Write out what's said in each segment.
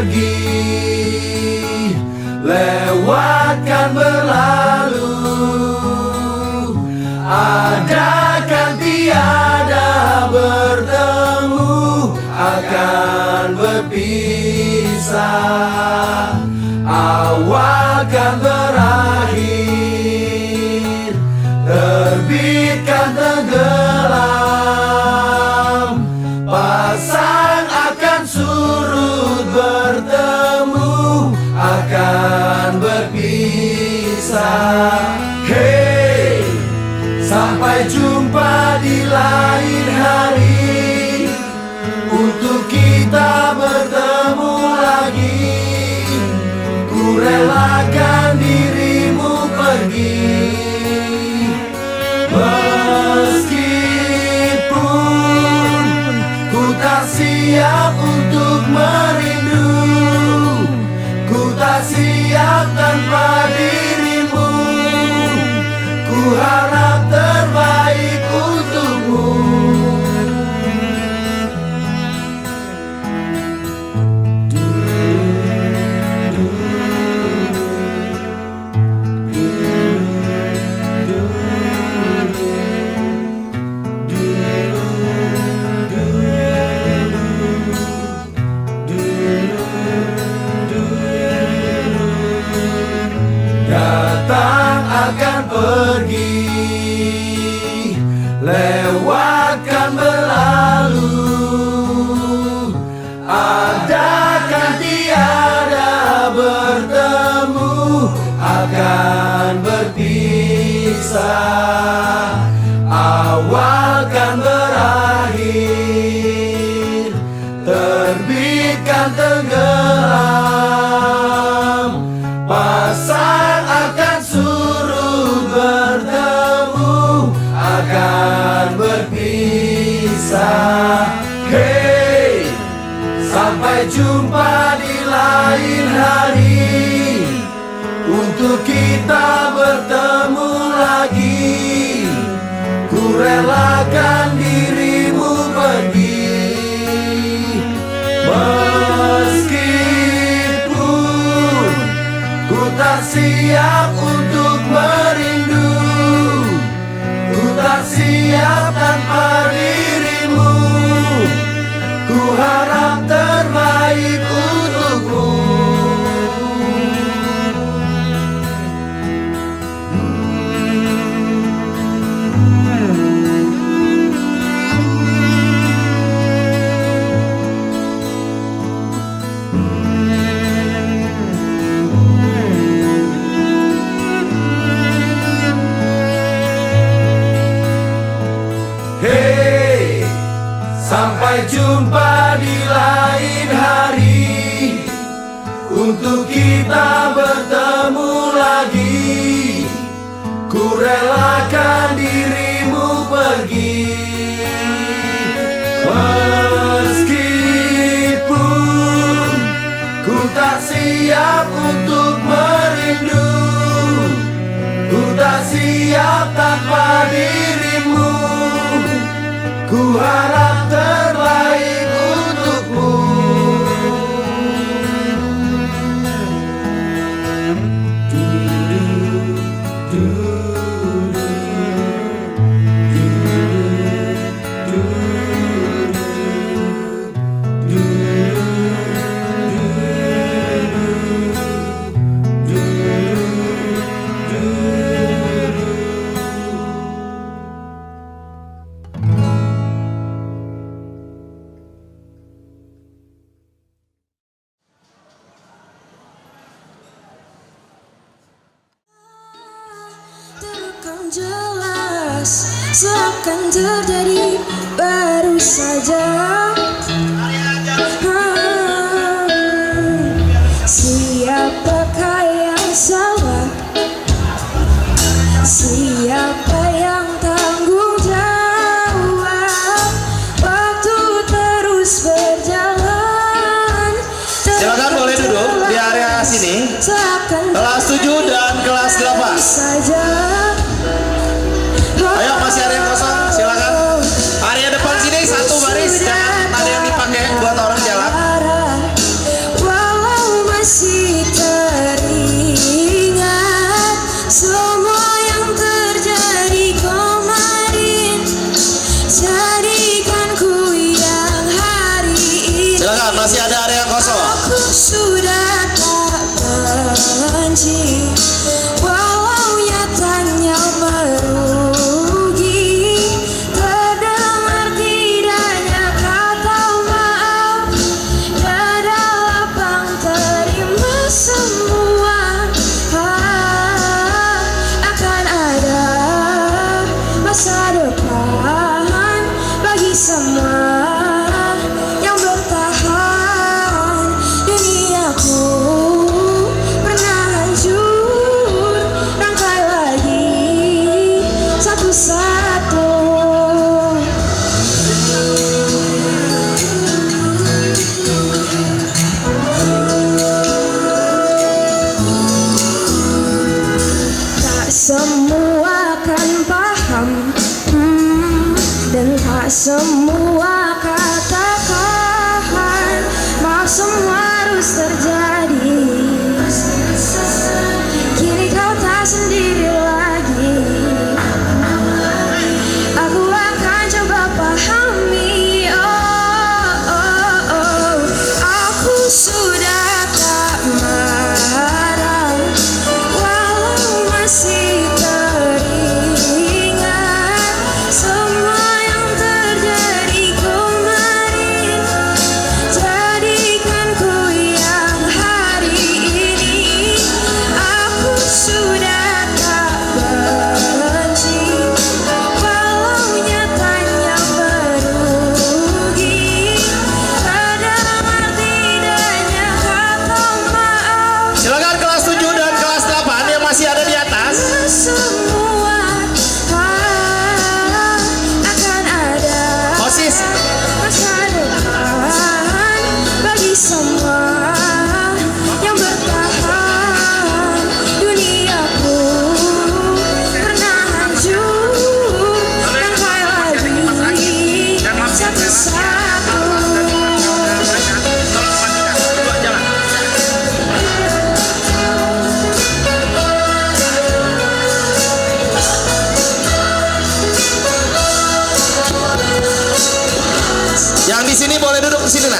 pergi, lewatkan berlalu, adakan tiada bertemu, akan berpisah, awalkan berakhir, terbitkan tenggelam, pasang akan surut, bertemu akan berpisah. Hey, sampai jumpa di lain hari, untuk kita bertemu lagi. Ku relakan dirimu pergi, meskipun ku tak siap untuk merindu, ku tak siap tanpa dirimu. Ku harap terbaik untukmu. Datang akan pergi, lewatkan berlalu, adakan tiada bertemu, akan berpisah, awalkan berakhir, terbitkan tenggelam, pasang akan surut, bertemu akan berpisah. Hey, sampai jumpa di lain hari, untuk kita bertemu lagi. Ku relakan dirimu pergi, meskipun ku tak siap untuk merindu, ku tak siap tanpa dirimu. Ku harap terbaik untukmu. Hey, sampai jumpa di lain hari, untuk kita bertemu lagi. Ku relakan dirimu pergi, meskipun ku tak siap untuk merindu, ku tak siap tanpa dirimu. Ku harap terbaik untukmu. Jelas seakan terjadi baru saja. Siapakah yang salah? Siapa yang tanggung jawab? Waktu terus berjalan. Silakan boleh duduk di area sini. Kelas 7 dan kelas 8 saja. Ayo, masih ada yang kosong, silakan. Area depan sini satu baris, jangan ada yang dipakai buat orang jalan. ada yang kosong. Aku sudah tak benci, walau nyatanya merugi. Terdengar tidaknya kata maaf, dada lapang terima semua. Akan ada masa depan bagi semua yang bertahan. Duniaku pernah hancur, rangkai lagi satu-satu. Tak semua kan paham, dan tak semua katakan maaf semua harus terjadi. Kini kau tak sendiri lagi. Aku akan coba pahami. Aku sudah tak marah, walau masih teringat semua yang terjadi kemarin. Jadikan ku yang hari ini. Aku sudah tak benci, walau nyatanya merugi. Terdengar tidaknya kata maaf, Silakan kelas 7 dan kelas 8 yang masih ada di atas. semua akan ada OSIS. masa depan bagi semua yang bertahan. Duniaku pernah hancur, rangkai lagi satu-satu. Yang di sini boleh duduk di sini, nak.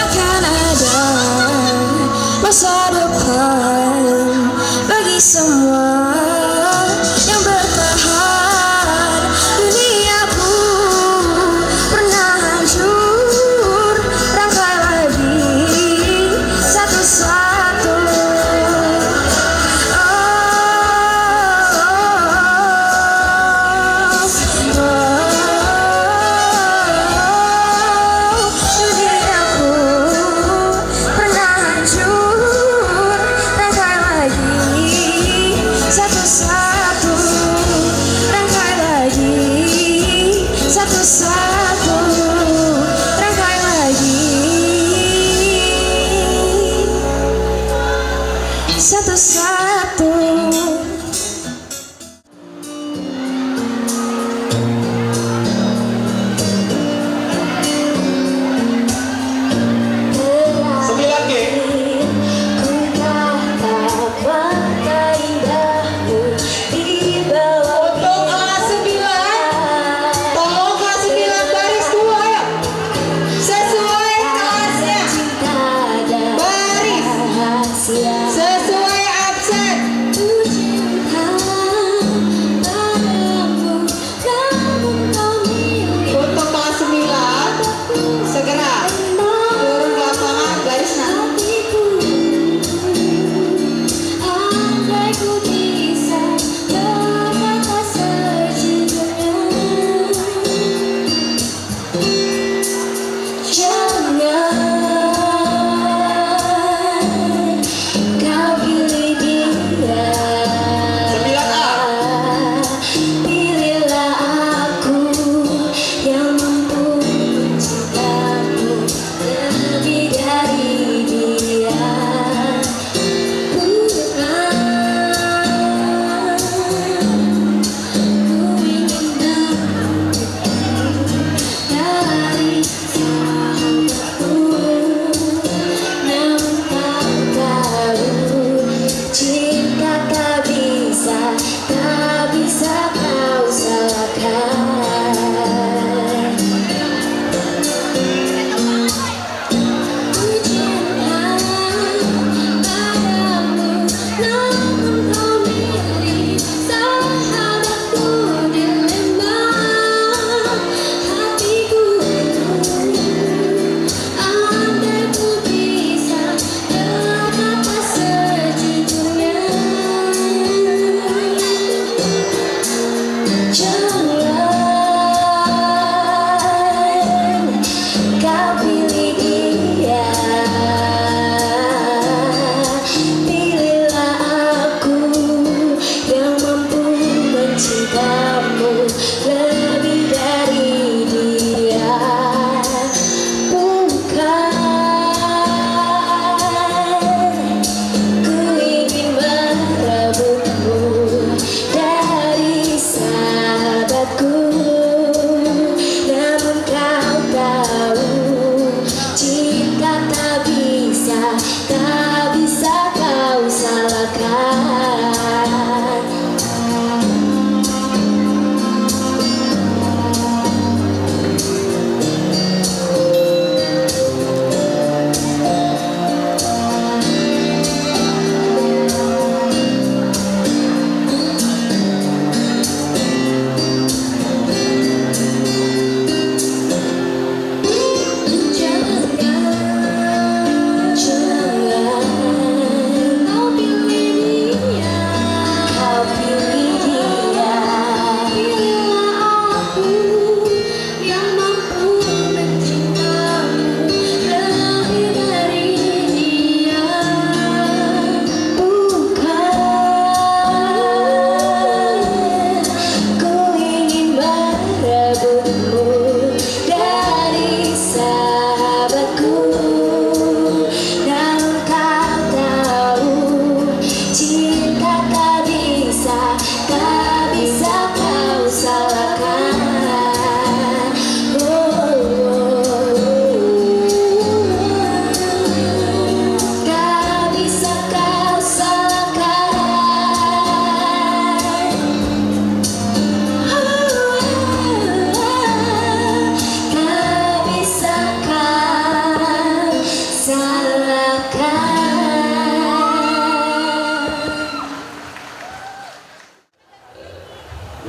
Akan ada masa depan bagi semua yang bertahan. Duniaku pernah hancur, rangkai lagi satu-satu. Duniaku pernah hancur, rangkai lagi satu-satu. Rangkai lagi satu-satu. Rangkai lagi satu-satu. Ku tatap indahmu di bawah Kelas 9, tolong kelas 9 baris 2 ayo. Sesuai kelasnya. cinta dan Baris rahasia. sesuai absen. Tujuh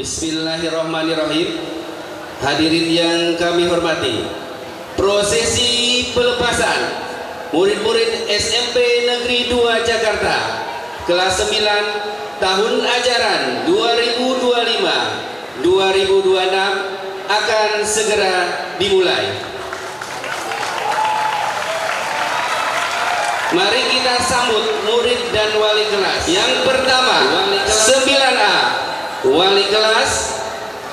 Bismillahirrahmanirrahim. Hadirin yang kami hormati, prosesi pelepasan murid-murid SMP Negeri 2 Jakarta kelas 9 tahun ajaran 2025-2026 akan segera dimulai. Mari kita sambut murid dan wali kelas. Yang pertama, 9A, wali kelas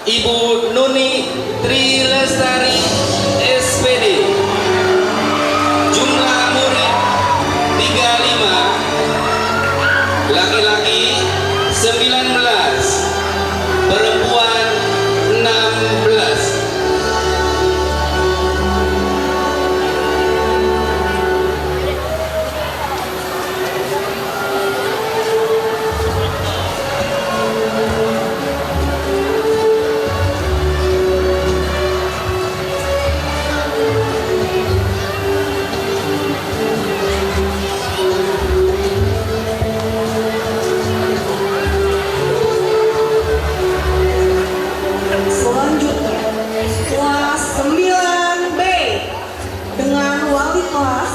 Ibu Nuni Tri Lestari SPD. Jumlah murid 35, laki-laki 19, perempuan 16. Selanjutnya, kelas 9B dengan wali kelas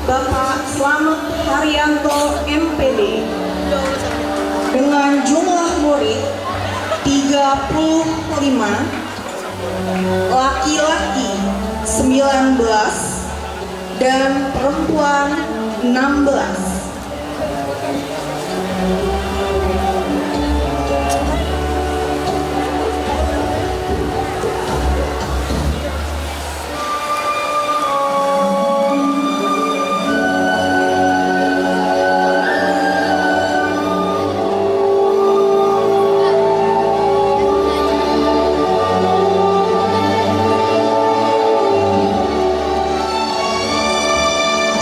Bapak Slamet Haryanto MPD dengan jumlah murid 35, laki-laki 19 dan perempuan 16.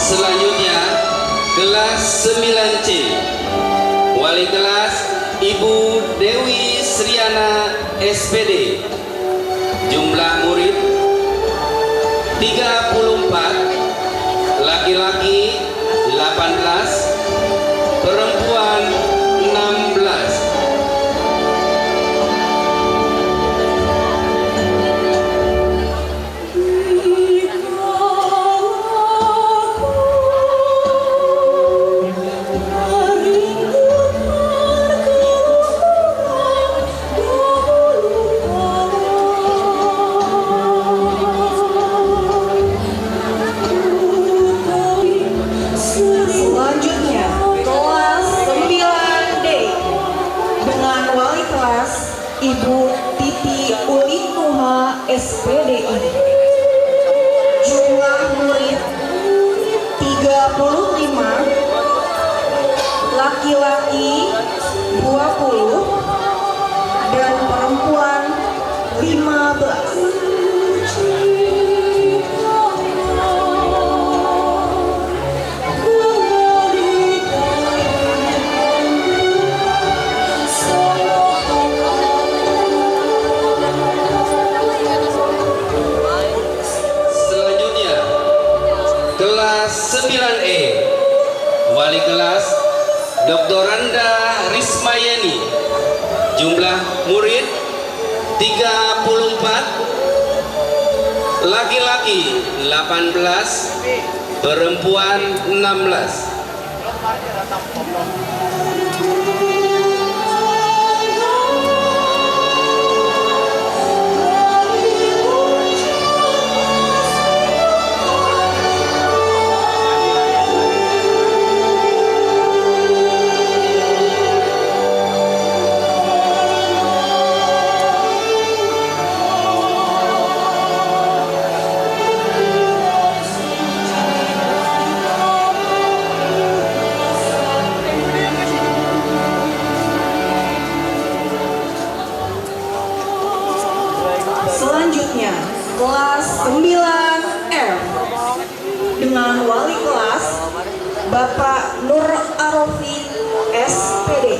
Selanjutnya, kelas 9C, wali kelas Ibu Dewi Sriana SPD. Jumlah murid 34, laki-laki 18, perempuan 16. Selanjutnya, kelas 9D dengan wali kelas Ibu Titi Ulituha SPDI. Jumlah murid 35, laki-laki 20 dan perempuan 15. Selanjutnya, kelas 9E, wali kelas Dr. Randa Rismayeni. Jumlah murid 34, laki-laki 18, perempuan 16. Selanjutnya, kelas 9F dengan wali kelas Bapak Nur Arofi SPD.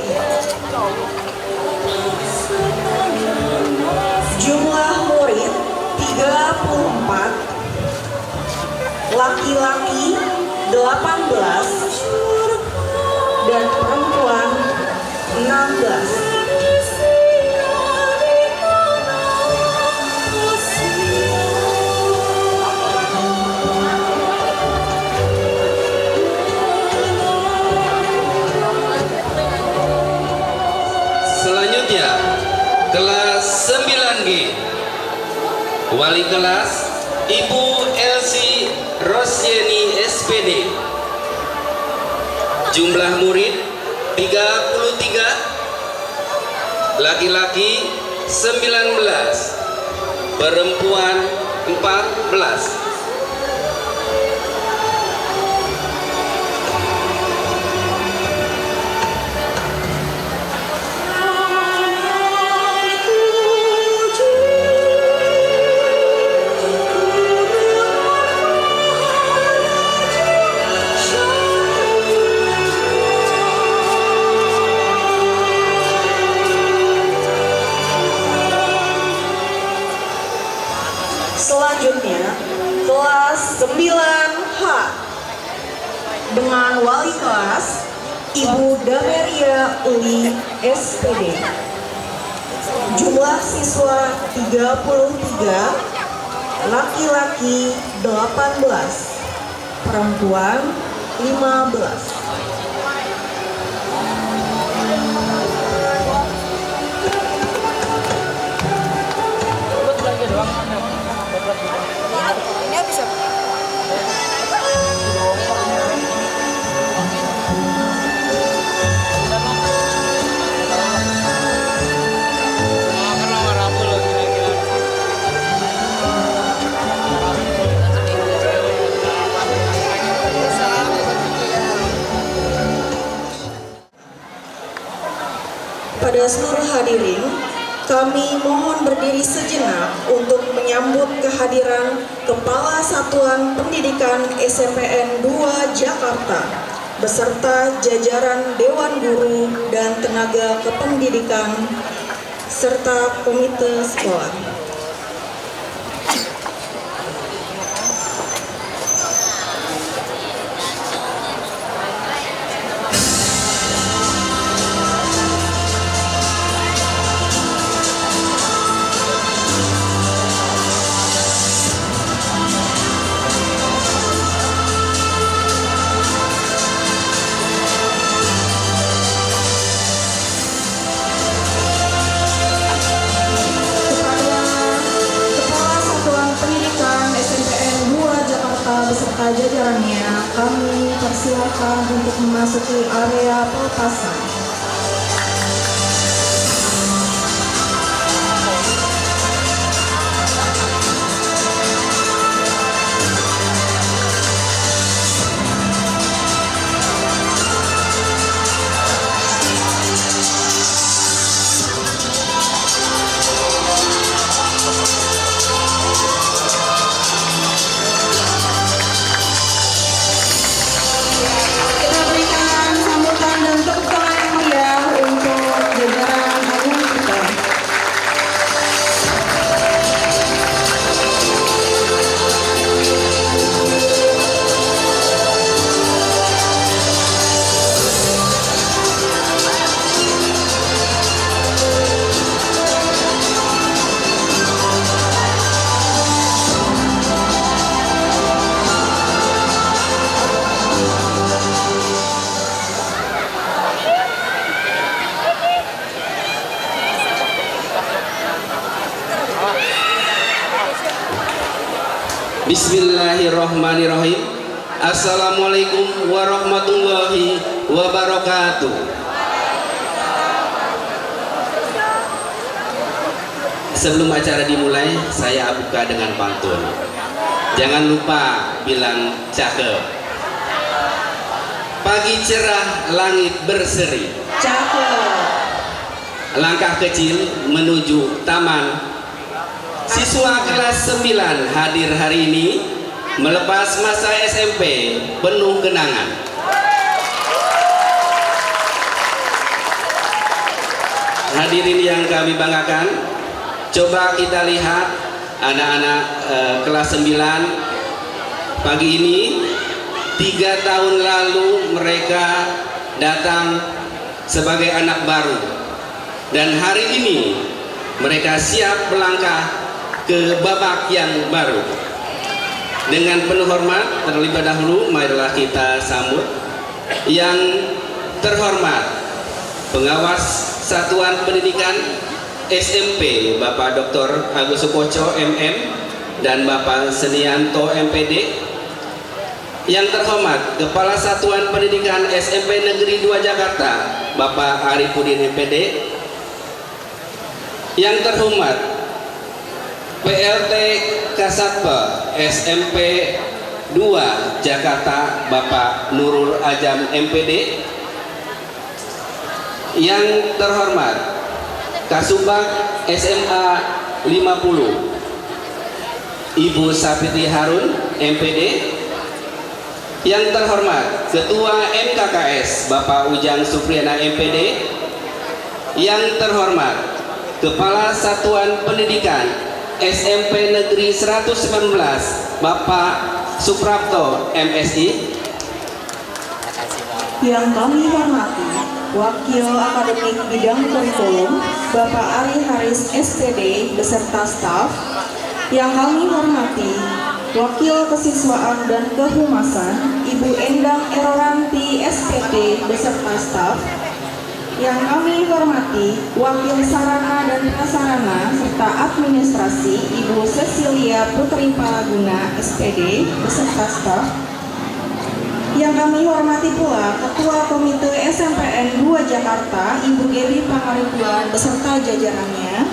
Jumlah murid 34, laki-laki 18 dan perempuan 16. kelas 9G. Wali kelas Ibu Elsie Rosyeni SPD. Jumlah murid 33, laki-laki 19, perempuan 14. Selanjutnya, kelas 9H dengan wali kelas Ibu Dameria Uli SPD. Jumlah siswa 33, laki-laki 18, perempuan 15. Pada seluruh hadirin, kami mohon berdiri sejenak untuk menyambut kehadiran Kepala Satuan Pendidikan SMPN 2 Jakarta beserta jajaran Dewan Guru dan tenaga kependidikan serta komite sekolah. Beserta jajarannya, kami persilakan untuk memasuki area pelepasan. Bismillahirrahmanirrahim. Assalamualaikum warahmatullahi wabarakatuh. Sebelum acara dimulai, saya buka dengan pantun. Jangan lupa bilang cakep. Pagi cerah, langit berseri. Cakep. Langkah kecil menuju taman. Siswa kelas 9 hadir hari ini melepas masa SMP penuh kenangan. Hadirin yang kami banggakan, coba kita lihat anak-anak kelas 9 pagi ini. 3 tahun lalu mereka datang sebagai anak baru, dan hari ini mereka siap melangkah ke babak yang baru. Dengan penuh hormat, terlebih dahulu marilah kita sambut yang terhormat Pengawas Satuan Pendidikan SMP Bapak Dr. Agus Sukoco MM dan Bapak Senianto MPD. Yang terhormat Kepala Satuan Pendidikan SMP Negeri 2 Jakarta Bapak Arifudin MPD. Yang terhormat PLT Kasatpel SMP 2 Jakarta Bapak Nurul Ajam MPD. Yang terhormat Kasubag SMA 50 Ibu Sapiti Harun MPD. Yang terhormat Ketua MKKS Bapak Ujang Supriyana MPD. Yang terhormat Kepala Satuan Pendidikan SMP Negeri 119 Bapak Suprapto MSI. Yang kami hormati Wakil Akademik Bidang Kurikulum Bapak Ali Haris SPD beserta staf. Yang kami hormati Wakil Kesiswaan dan Kehumasan Ibu Endang Eroranti SPT beserta staf. Yang kami hormati Wakil Sarana dan Prasarana serta Administrasi Ibu Cecilia Putri Palaguna SPD beserta staf. Yang kami hormati pula Ketua Komite SMPN 2 Jakarta Ibu Geri Pangaribuan beserta jajarannya.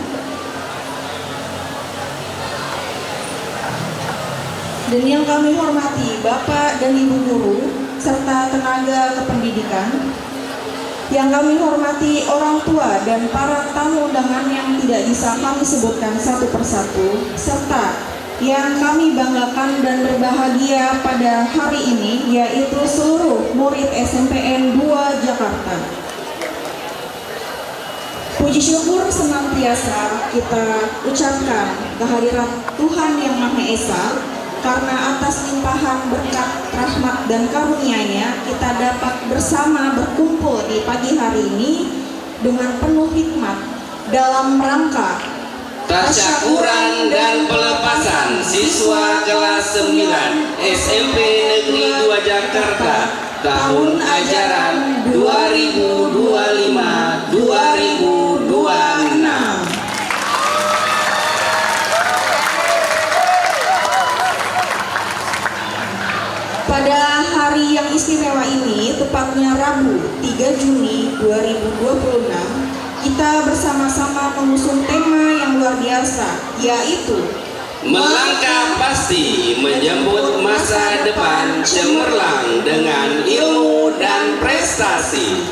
Dan yang kami hormati Bapak dan Ibu guru serta tenaga kependidikan. Yang kami hormati orang tua dan para tamu undangan yang tidak bisa kami sebutkan satu persatu, serta yang kami banggakan dan berbahagia pada hari ini, yaitu seluruh murid SMPN 2 Jakarta. Puji syukur senantiasa kita ucapkan kehadiran Tuhan Yang Maha Esa, karena atas limpahan berkat, rahmat, dan karunia-Nya kita dapat bersama berkumpul di pagi hari ini dengan penuh hikmat dalam rangka Tasyakuran dan pelepasan siswa kelas 9 SMP Negeri 2 Jakarta tahun ajaran 2025-2026. Pada hari yang istimewa ini, tepatnya Rabu 3 Juni 2026, kita bersama-sama mengusung tema yang luar biasa, yaitu Melangkah pasti menyambut masa depan cemerlang dengan ilmu dan prestasi.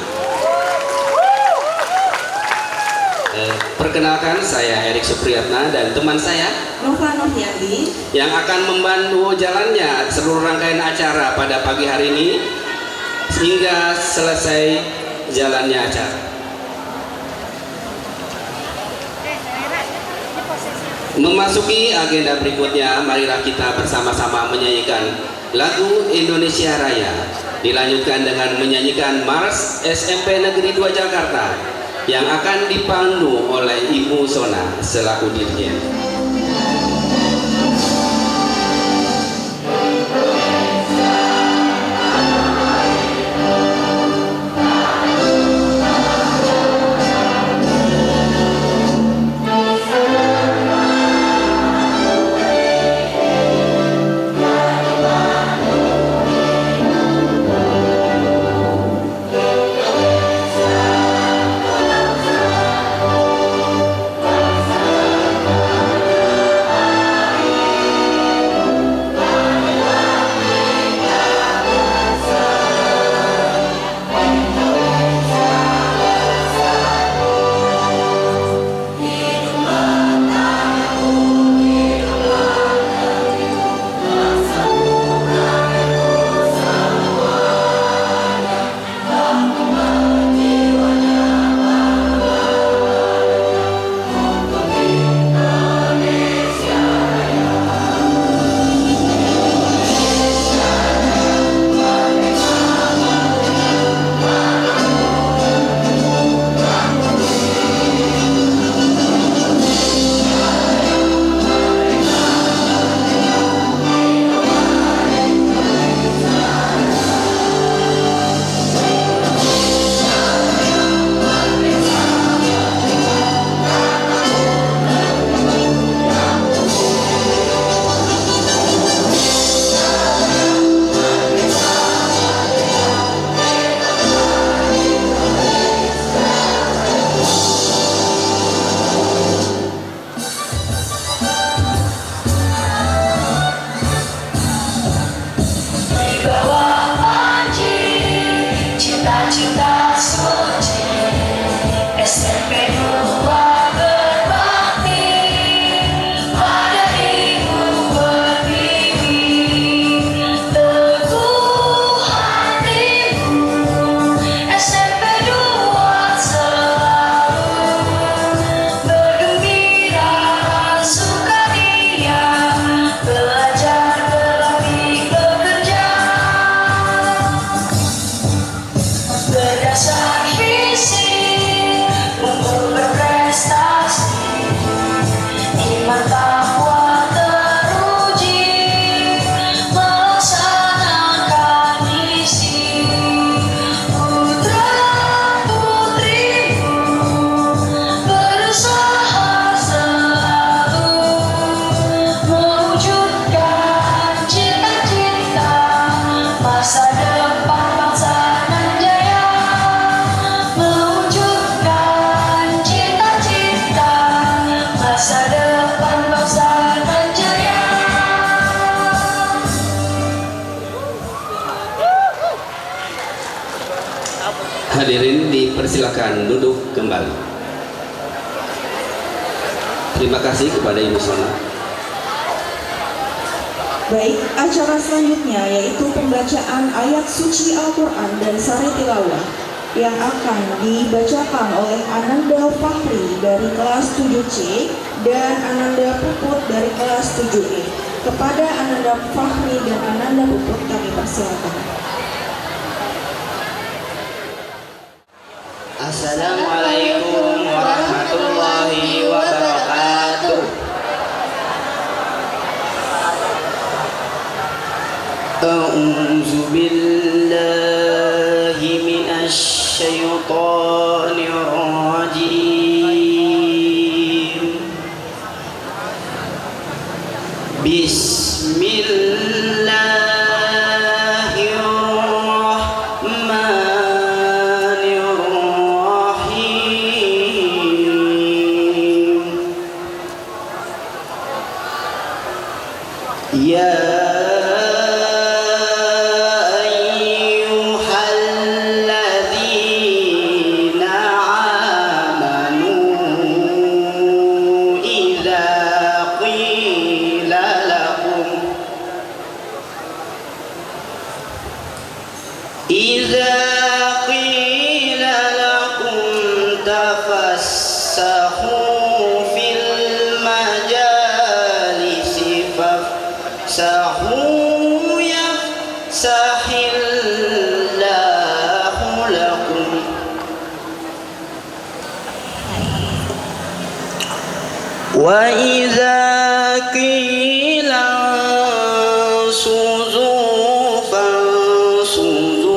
Perkenalkan, saya Erik Supriyatna dan teman saya Nova Noviandi yang akan membantu jalannya seluruh rangkaian acara pada pagi hari ini hingga selesai jalannya acara. Memasuki agenda berikutnya, marilah kita bersama-sama menyanyikan lagu Indonesia Raya, dilanjutkan dengan menyanyikan Mars SMP Negeri 2 Jakarta yang akan dipandu oleh Ibu Sona selaku dirjen. kami persilakan duduk kembali. Terima kasih kepada Ibu Sona. Baik, acara selanjutnya yaitu pembacaan ayat suci Al-Quran dan sari tilawah yang akan dibacakan oleh Ananda Fahri dari kelas 7C dan Ananda Puput dari kelas 7E. Kepada Ananda Fahri dan Ananda Puput kami persilakan. Assalamualaikum warahmatullahi wabarakatuh. A'udzu billahi minasy syaithanir rajim. Bismillahirrahmanirrahim. Ya ayyuhalladzina amanu idza qila lakum tafassahu fil majalisi fafsahu yafsahillahu lakum. Wa idza qila ansuzu fansuzu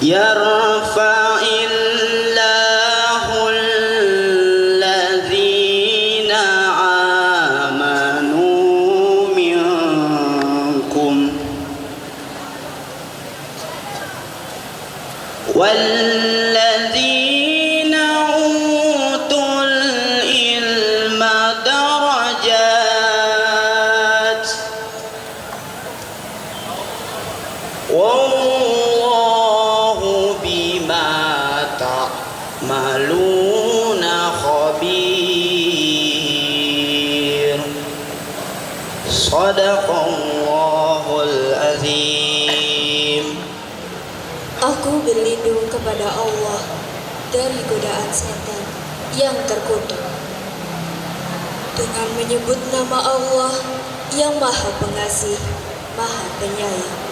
yarfa'illahu alladhina amanu minkum walladhina utul ilma darajat maluna khabir. Shadaqallahul azim. Aku berlindung kepada Allah dari godaan setan yang terkutuk dengan menyebut nama Allah yang Maha Pengasih, Maha Penyayang.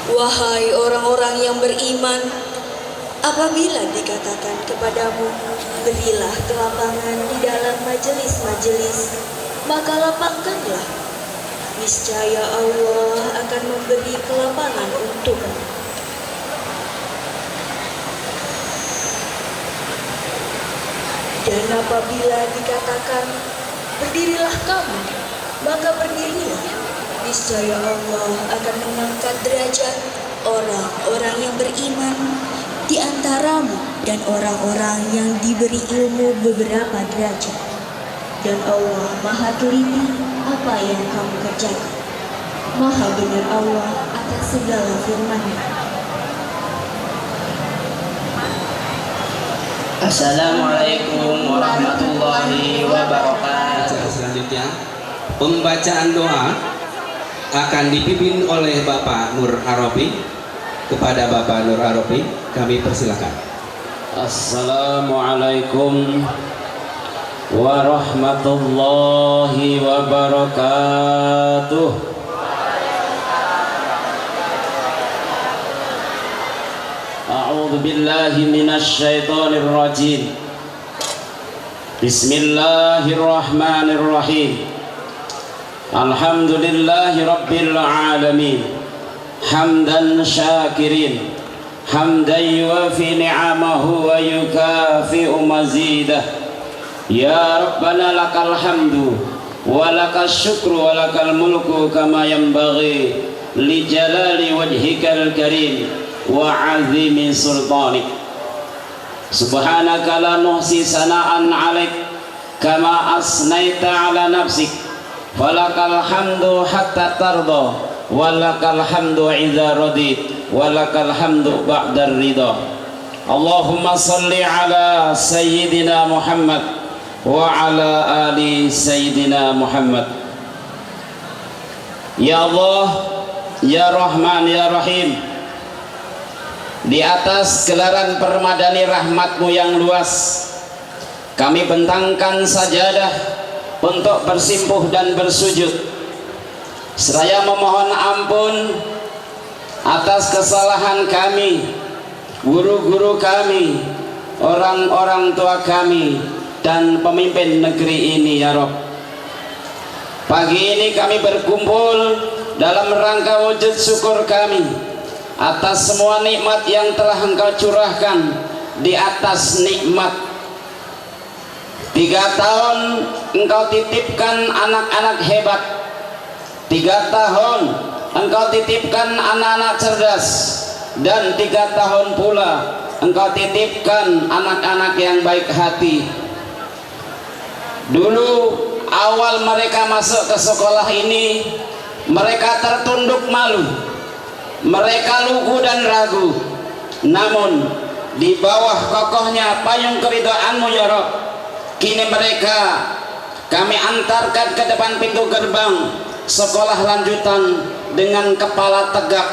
Wahai orang-orang yang beriman, apabila dikatakan kepadamu, berilah kelapangan di dalam majelis-majelis, maka lapangkanlah. Niscaya Allah akan memberi kelapangan untukmu. Dan apabila dikatakan, berdirilah kamu, maka berdirilah. Niscaya Allah akan mengangkat derajat orang-orang yang beriman di antaramu dan orang-orang yang diberi ilmu beberapa derajat. Dan Allah Maha teliti apa yang kamu kerjakan. Maha benar Allah atas segala firman-Nya. Assalamualaikum warahmatullahi wabarakatuh. Selanjutnya pembacaan doa akan dipimpin oleh Bapak Nur Arabi. Kepada Bapak Nur Arabi kami persilakan. Assalamualaikum warahmatullahi wabarakatuh. A'udzu billahi minasy syaithanir rajim. Bismillahirrahmanirrahim. Alhamdulillahi rabbil alamin. Hamdan syakirin, hamdan yuwafi ni'amahu wa yukafi'u mazidah. Ya Rabbana lakal hamdu wa lakal syukru wa lakal mulku kama yanbaghi li jalali wajhikal karim wa azimi sultanik. Subhanaka la nuhsi sana'an 'alaik kama asnaita ala nafsik walakal hamdu hatta tarda walakal hamdu idza radit walakal hamdu ba'da ridha. Allahumma salli ala sayyidina Muhammad wa ala ali sayyidina Muhammad. Ya Allah, ya Rahman, ya Rahim, di atas gelaran permadani rahmat-Mu yang luas, kami bentangkan sajadah untuk bersimpuh dan bersujud seraya memohon ampun atas kesalahan kami, guru-guru kami, orang-orang tua kami, dan pemimpin negeri ini ya Rabb. Pagi ini kami berkumpul dalam rangka wujud syukur kami atas semua nikmat yang telah Engkau curahkan di atas nikmat. 3 tahun Engkau titipkan anak-anak hebat, 3 tahun Engkau titipkan anak-anak cerdas, dan 3 tahun pula Engkau titipkan anak-anak yang baik hati. Dulu awal mereka masuk ke sekolah ini, mereka tertunduk malu, mereka lugu dan ragu. Namun di bawah kokohnya payung keridhaan-Mu ya Rabb, kini mereka kami antarkan ke depan pintu gerbang sekolah lanjutan dengan kepala tegak,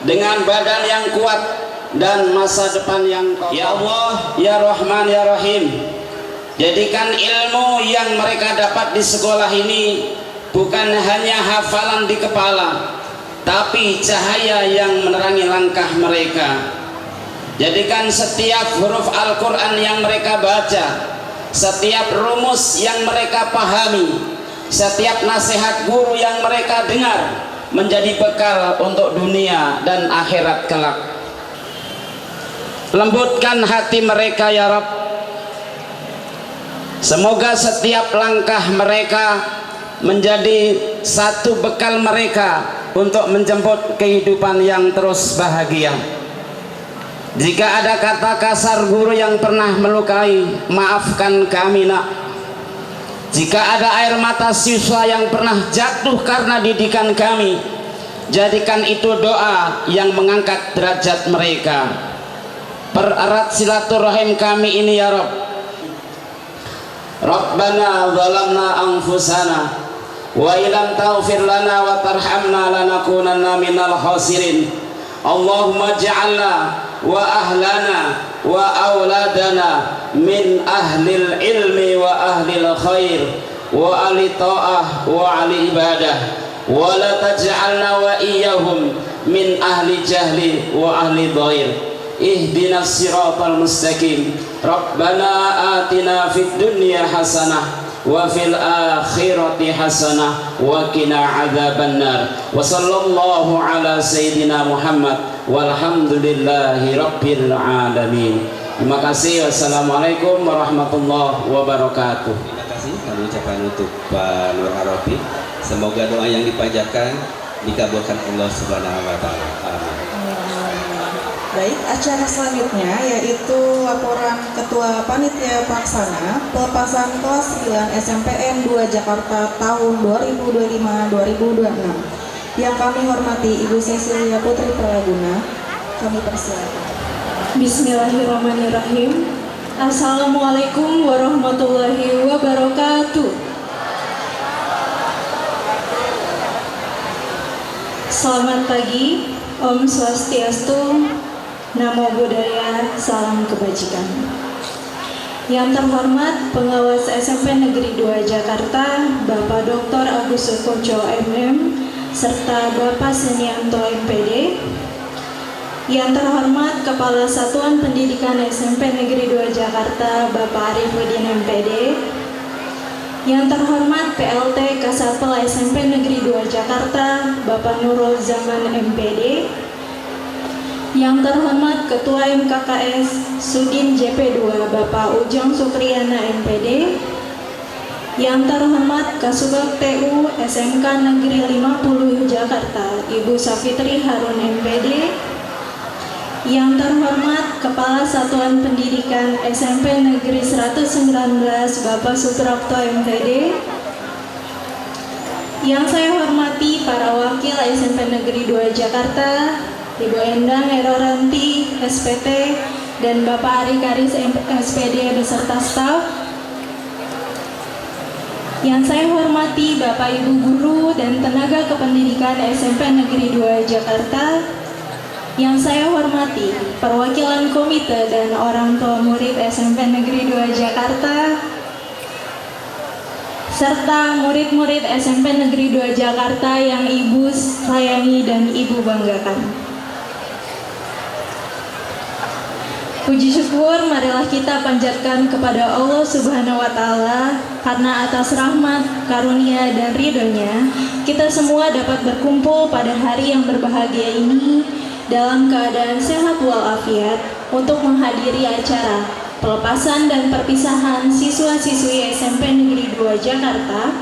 dengan badan yang kuat, dan masa depan yang kokoh. Ya Allah, ya Rahman, ya Rahim, jadikan ilmu yang mereka dapat di sekolah ini bukan hanya hafalan di kepala, tapi cahaya yang menerangi langkah mereka. Jadikan setiap huruf Al-Quran yang mereka baca, setiap rumus yang mereka pahami, setiap nasihat guru yang mereka dengar menjadi bekal untuk dunia dan akhirat kelak. Lembutkan hati mereka ya Rabb. Semoga setiap langkah mereka menjadi satu bekal mereka untuk menjemput kehidupan yang terus bahagia. Jika ada kata kasar guru yang pernah melukai, maafkan kami nak. Jika ada air mata siswa yang pernah jatuh karena didikan kami, jadikan itu doa yang mengangkat derajat mereka. Pererat silaturahim kami ini ya Rabb. Rabbana zalamna anfusana wa ilam taghfir lana wa tarhamna lanakunanna minal khasirin. Allahumma ja'alna wa ahlana wa auladana min ahlil ilmi wa ahlil khair wa ahli ta'ah wa ahli ibadah, wa la taj'alna wa iyyahum min ahli jahli wa ahli dhair. Ihdinas siratal mustaqim. Rabbana atina fid dunya hasanah wa fil akhirati hasanah wa qina adzabannar. Wa sallallahu ala sayyidina Muhammad walhamdulillahi rabbil alamin. Terima kasih. Wassalamualaikum warahmatullahi wabarakatuh. Terima kasih kami ucapkan untuk Pak Nur Arabi. Semoga doa yang dipanjatkan dikabulkan Allah Subhanahu wa taala. Amin. Baik, acara selanjutnya yaitu laporan Ketua Panitia Pelaksana pelepasan kelas 9 SMPN 2 Jakarta tahun 2025-2026. Yang kami hormati Ibu Cecilia Putri Pralaguna, kami persilakan. Bismillahirrahmanirrahim. Assalamualaikum warahmatullahi wabarakatuh. Selamat pagi, Om Swastiastu, Namo Buddhaya, salam kebajikan. Yang terhormat Pengawas SMP Negeri 2 Jakarta, Bapak Dr. Agus Sukoco MM, serta Bapak Senianto MPD. Yang terhormat Kepala Satuan Pendidikan SMP Negeri 2 Jakarta, Bapak Arifudin MPD. Yang terhormat PLT Kasatpel SMP Negeri 2 Jakarta, Bapak Nurul Zaman MPD. Yang terhormat Ketua MKKS Sudin JP2 Bapak Ujang Sukriyana MPD. Yang terhormat Kasubag TU SMK Negeri 50 Jakarta Ibu Safitri Harun MPD. Yang terhormat Kepala Satuan Pendidikan SMP Negeri 119 Bapak Suprapto MPD. Yang saya hormati para wakil SMP Negeri 2 Jakarta, Ibu Endang Eroranti SPT dan Bapak Ari Karis SPD beserta staf. Yang saya hormati Bapak Ibu guru dan tenaga kependidikan SMP Negeri 2 Jakarta. Yang saya hormati perwakilan komite dan orang tua murid SMP Negeri 2 Jakarta, serta murid-murid SMP Negeri 2 Jakarta yang Ibu sayangi dan Ibu banggakan. Puji syukur marilah kita panjatkan kepada Allah Subhanahu wa Ta'ala, karena atas rahmat, karunia dan ridhonya kita semua dapat berkumpul pada hari yang berbahagia ini dalam keadaan sehat walafiat untuk menghadiri acara pelepasan dan perpisahan siswa-siswi SMP Negeri 2 Jakarta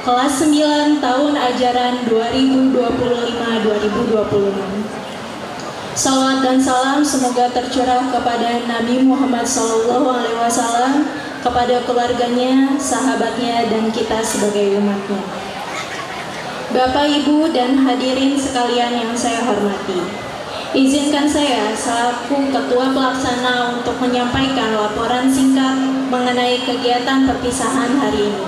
kelas 9 tahun ajaran 2025-2026. Salawat dan salam semoga tercurah kepada Nabi Muhammad SAW, kepada keluarganya, sahabatnya, dan kita sebagai umatnya. Bapak, Ibu, dan hadirin sekalian yang saya hormati, izinkan saya selaku Ketua Pelaksana untuk menyampaikan laporan singkat mengenai kegiatan perpisahan hari ini.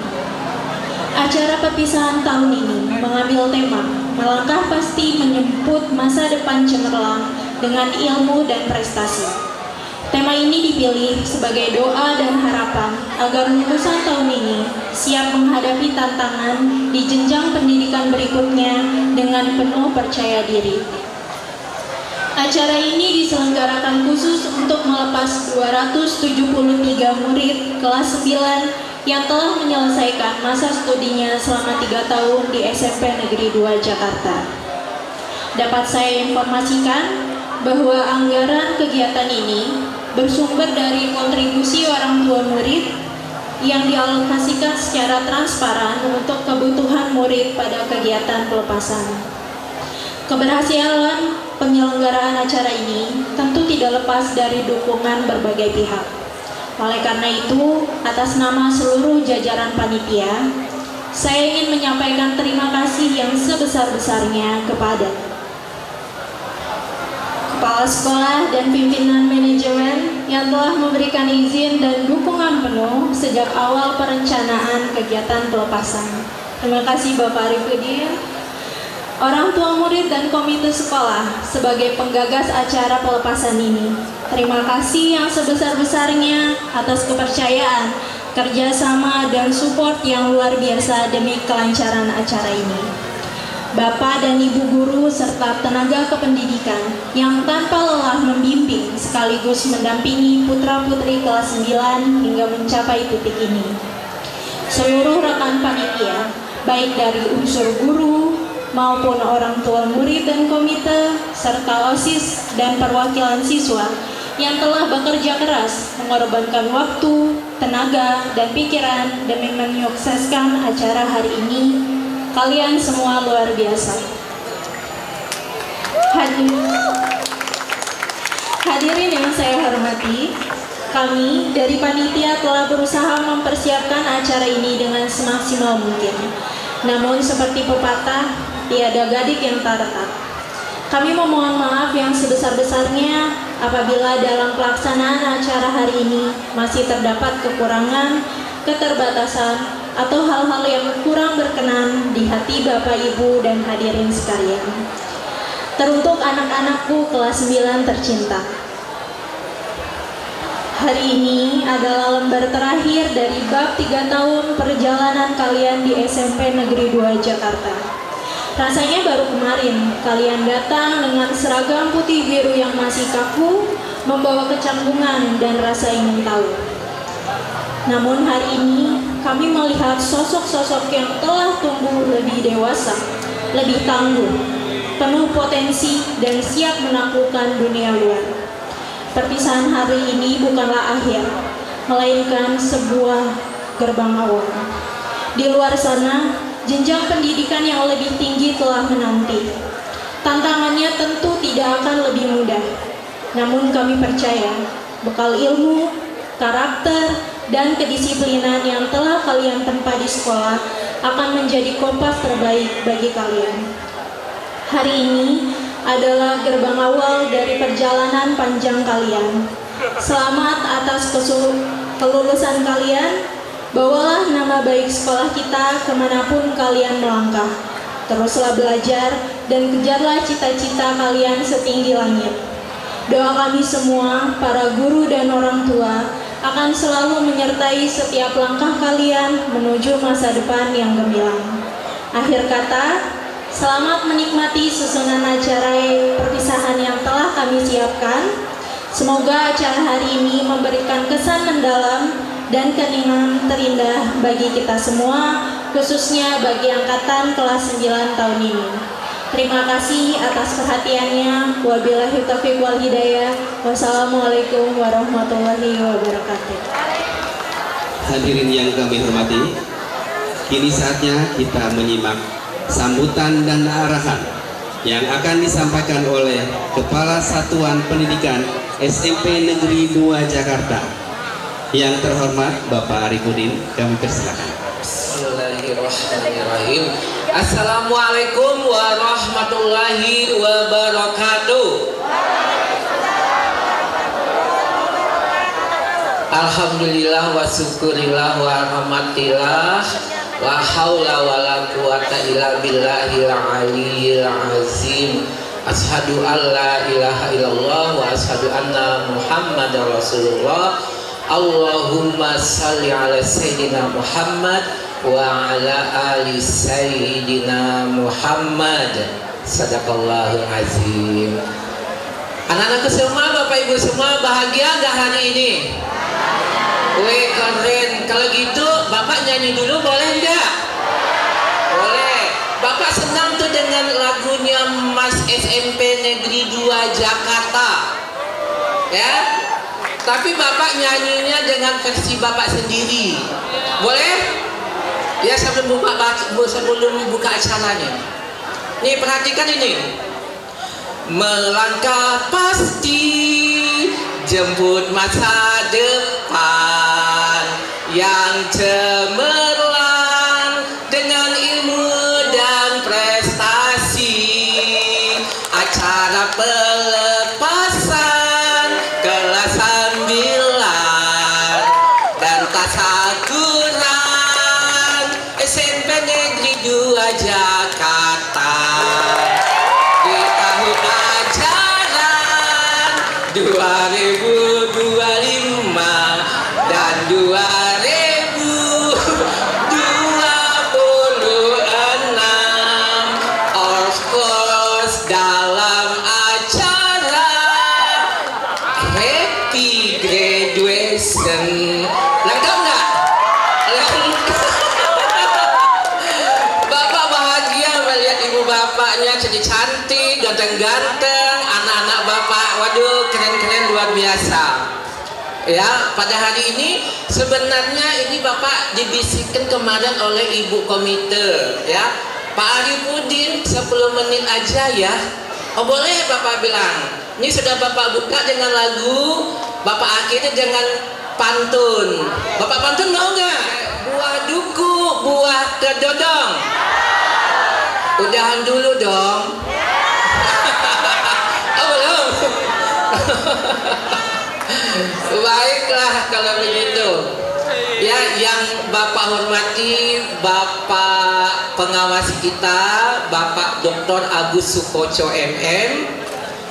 Acara perpisahan tahun ini mengambil tema melangkah pasti menyebut masa depan cemerlang dengan ilmu dan prestasi. Tema ini dipilih sebagai doa dan harapan agar lulusan tahun ini siap menghadapi tantangan di jenjang pendidikan berikutnya dengan penuh percaya diri. Acara ini diselenggarakan khusus untuk melepas 273 murid kelas 9 yang telah menyelesaikan masa studinya selama 3 tahun di SMP Negeri 2 Jakarta. Dapat saya informasikan bahwa anggaran kegiatan ini bersumber dari kontribusi orang tua murid yang dialokasikan secara transparan untuk kebutuhan murid pada kegiatan pelepasan. Keberhasilan penyelenggaraan acara ini tentu tidak lepas dari dukungan berbagai pihak. Oleh karena itu, atas nama seluruh jajaran panitia, saya ingin menyampaikan terima kasih yang sebesar-besarnya kepada Kepala Sekolah dan pimpinan manajemen yang telah memberikan izin dan dukungan penuh sejak awal perencanaan kegiatan pelepasan. Terima kasih Bapak Arifudin, orang tua murid dan komite sekolah sebagai penggagas acara pelepasan ini. Terima kasih yang sebesar-besarnya atas kepercayaan, kerjasama, dan support yang luar biasa demi kelancaran acara ini. Bapak dan Ibu guru serta tenaga kependidikan yang tanpa lelah membimbing sekaligus mendampingi putra-putri kelas 9 hingga mencapai titik ini. Seluruh rekan panitia, baik dari unsur guru maupun orang tua murid dan komite, serta OSIS dan perwakilan siswa yang telah bekerja keras mengorbankan waktu, tenaga, dan pikiran demi menyukseskan acara hari ini. Kalian semua luar biasa. Hadirin yang saya hormati, kami dari panitia telah berusaha mempersiapkan acara ini dengan semaksimal mungkin. Namun seperti pepatah, tiada gading yang tak retak. Kami memohon maaf yang sebesar-besarnya apabila dalam pelaksanaan acara hari ini masih terdapat kekurangan, keterbatasan, atau hal-hal yang kurang berkenan di hati Bapak, Ibu, dan hadirin sekalian. Teruntuk anak-anakku kelas 9 tercinta, hari ini adalah lembar terakhir dari bab 3 tahun perjalanan kalian di SMP Negeri 2 Jakarta. Rasanya baru kemarin kalian datang dengan seragam putih biru yang masih kaku, membawa kecanggungan dan rasa ingin tahu. Namun hari ini kami melihat sosok-sosok yang telah tumbuh lebih dewasa, lebih tangguh, penuh potensi, dan siap menaklukkan dunia luar. Perpisahan hari ini bukanlah akhir, melainkan sebuah gerbang awal. Di luar sana, jenjang pendidikan yang lebih tinggi telah menanti. Tantangannya tentu tidak akan lebih mudah. Namun kami percaya bekal ilmu, karakter, dan kedisiplinan yang telah kalian tempa di sekolah akan menjadi kompas terbaik bagi kalian. Hari ini adalah gerbang awal dari perjalanan panjang kalian. Selamat atas kelulusan kalian. Bawalah nama baik sekolah kita kemanapun kalian melangkah. Teruslah belajar dan kejarlah cita-cita kalian setinggi langit. Doa kami semua, para guru dan orang tua, akan selalu menyertai setiap langkah kalian menuju masa depan yang gemilang. Akhir kata, selamat menikmati susunan acara perpisahan yang telah kami siapkan. Semoga acara hari ini memberikan kesan mendalam dan kenangan terindah bagi kita semua, khususnya bagi angkatan kelas 9 tahun ini. Terima kasih atas perhatiannya. Wabillahi taufiq wal hidayah. Wassalamualaikum warahmatullahi wabarakatuh. Hadirin yang kami hormati, kini saatnya kita menyimak sambutan dan arahan yang akan disampaikan oleh Kepala Satuan Pendidikan SMP Negeri 2 Jakarta. Yang terhormat Bapak Arifudin, kami persilakan. Bismillahirrahmanirrahim. Assalamualaikum warahmatullahi wabarakatuh. Alhamdulillah wa syukurillah wa rahmatillah. La haula wa la quwata illa billahil aliyyil azim. Ashhadu an la ilaha illallah wa ashhadu anna Muhammadar Rasulullah. Allahumma salli ala Sayyidina Muhammad wa ala ali Sayyidina Muhammad. Sadaqallahul azim. Anak-anakku semua, Bapak Ibu semua, bahagia gak hari ini? Wih, keren. Kalau gitu Bapak nyanyi dulu boleh enggak? Boleh. Bapak senang tuh dengan lagunya Mas SMP Negeri 2 Jakarta. Ya? Tapi Bapak nyanyinya dengan versi Bapak sendiri. Boleh? Ya, sebelum buka acaranya. Nih, perhatikan ini. Melangkah pasti, jemput masa depan yang cemerlang dengan ilmu dan prestasi. Acara pelepasan kelas 9 dan tasyakuran SMP Negeri 2 Jakarta di tahun ajaran 2025 dan 2026. Of course, dalam acara Happy Graduation. Lengkap nggak? Bapak bahagia melihat ibu bapaknya jadi cantik, ganteng-ganteng. Anak-anak bapak, waduh, keren-keren luar biasa. Ya, pada hari ini sebenarnya ini bapak dibisikkan kemarin oleh ibu komite, ya. Pak Arifudin 10 menit aja ya. Oh boleh bapak bilang. Ini sudah bapak buka dengan lagu, bapak akhirnya dengan pantun. Bapak pantun mau nggak? Buah duku, buah kedodong. Udahan dulu dong. Oh belum. Baiklah kalau begitu. Ya, yang Bapak hormati, Bapak pengawas kita, Bapak Dr. Agus Sukoco MM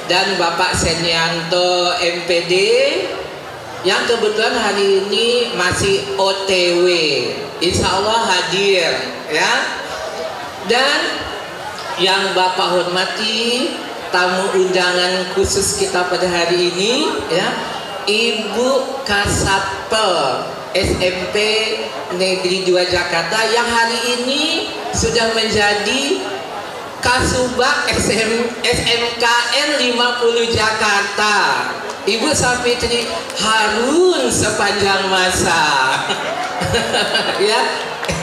dan Bapak Senianto MPD yang kebetulan hari ini masih OTW. Insya Allah hadir, ya. Dan yang Bapak hormati, tamu undangan khusus kita pada hari ini, ya, Ibu Kasatpel SMP Negeri 2 Jakarta yang hari ini sudah menjadi Kasubag SMKN 50 Jakarta. Ibu Safitri Harun sepanjang masa. Ya,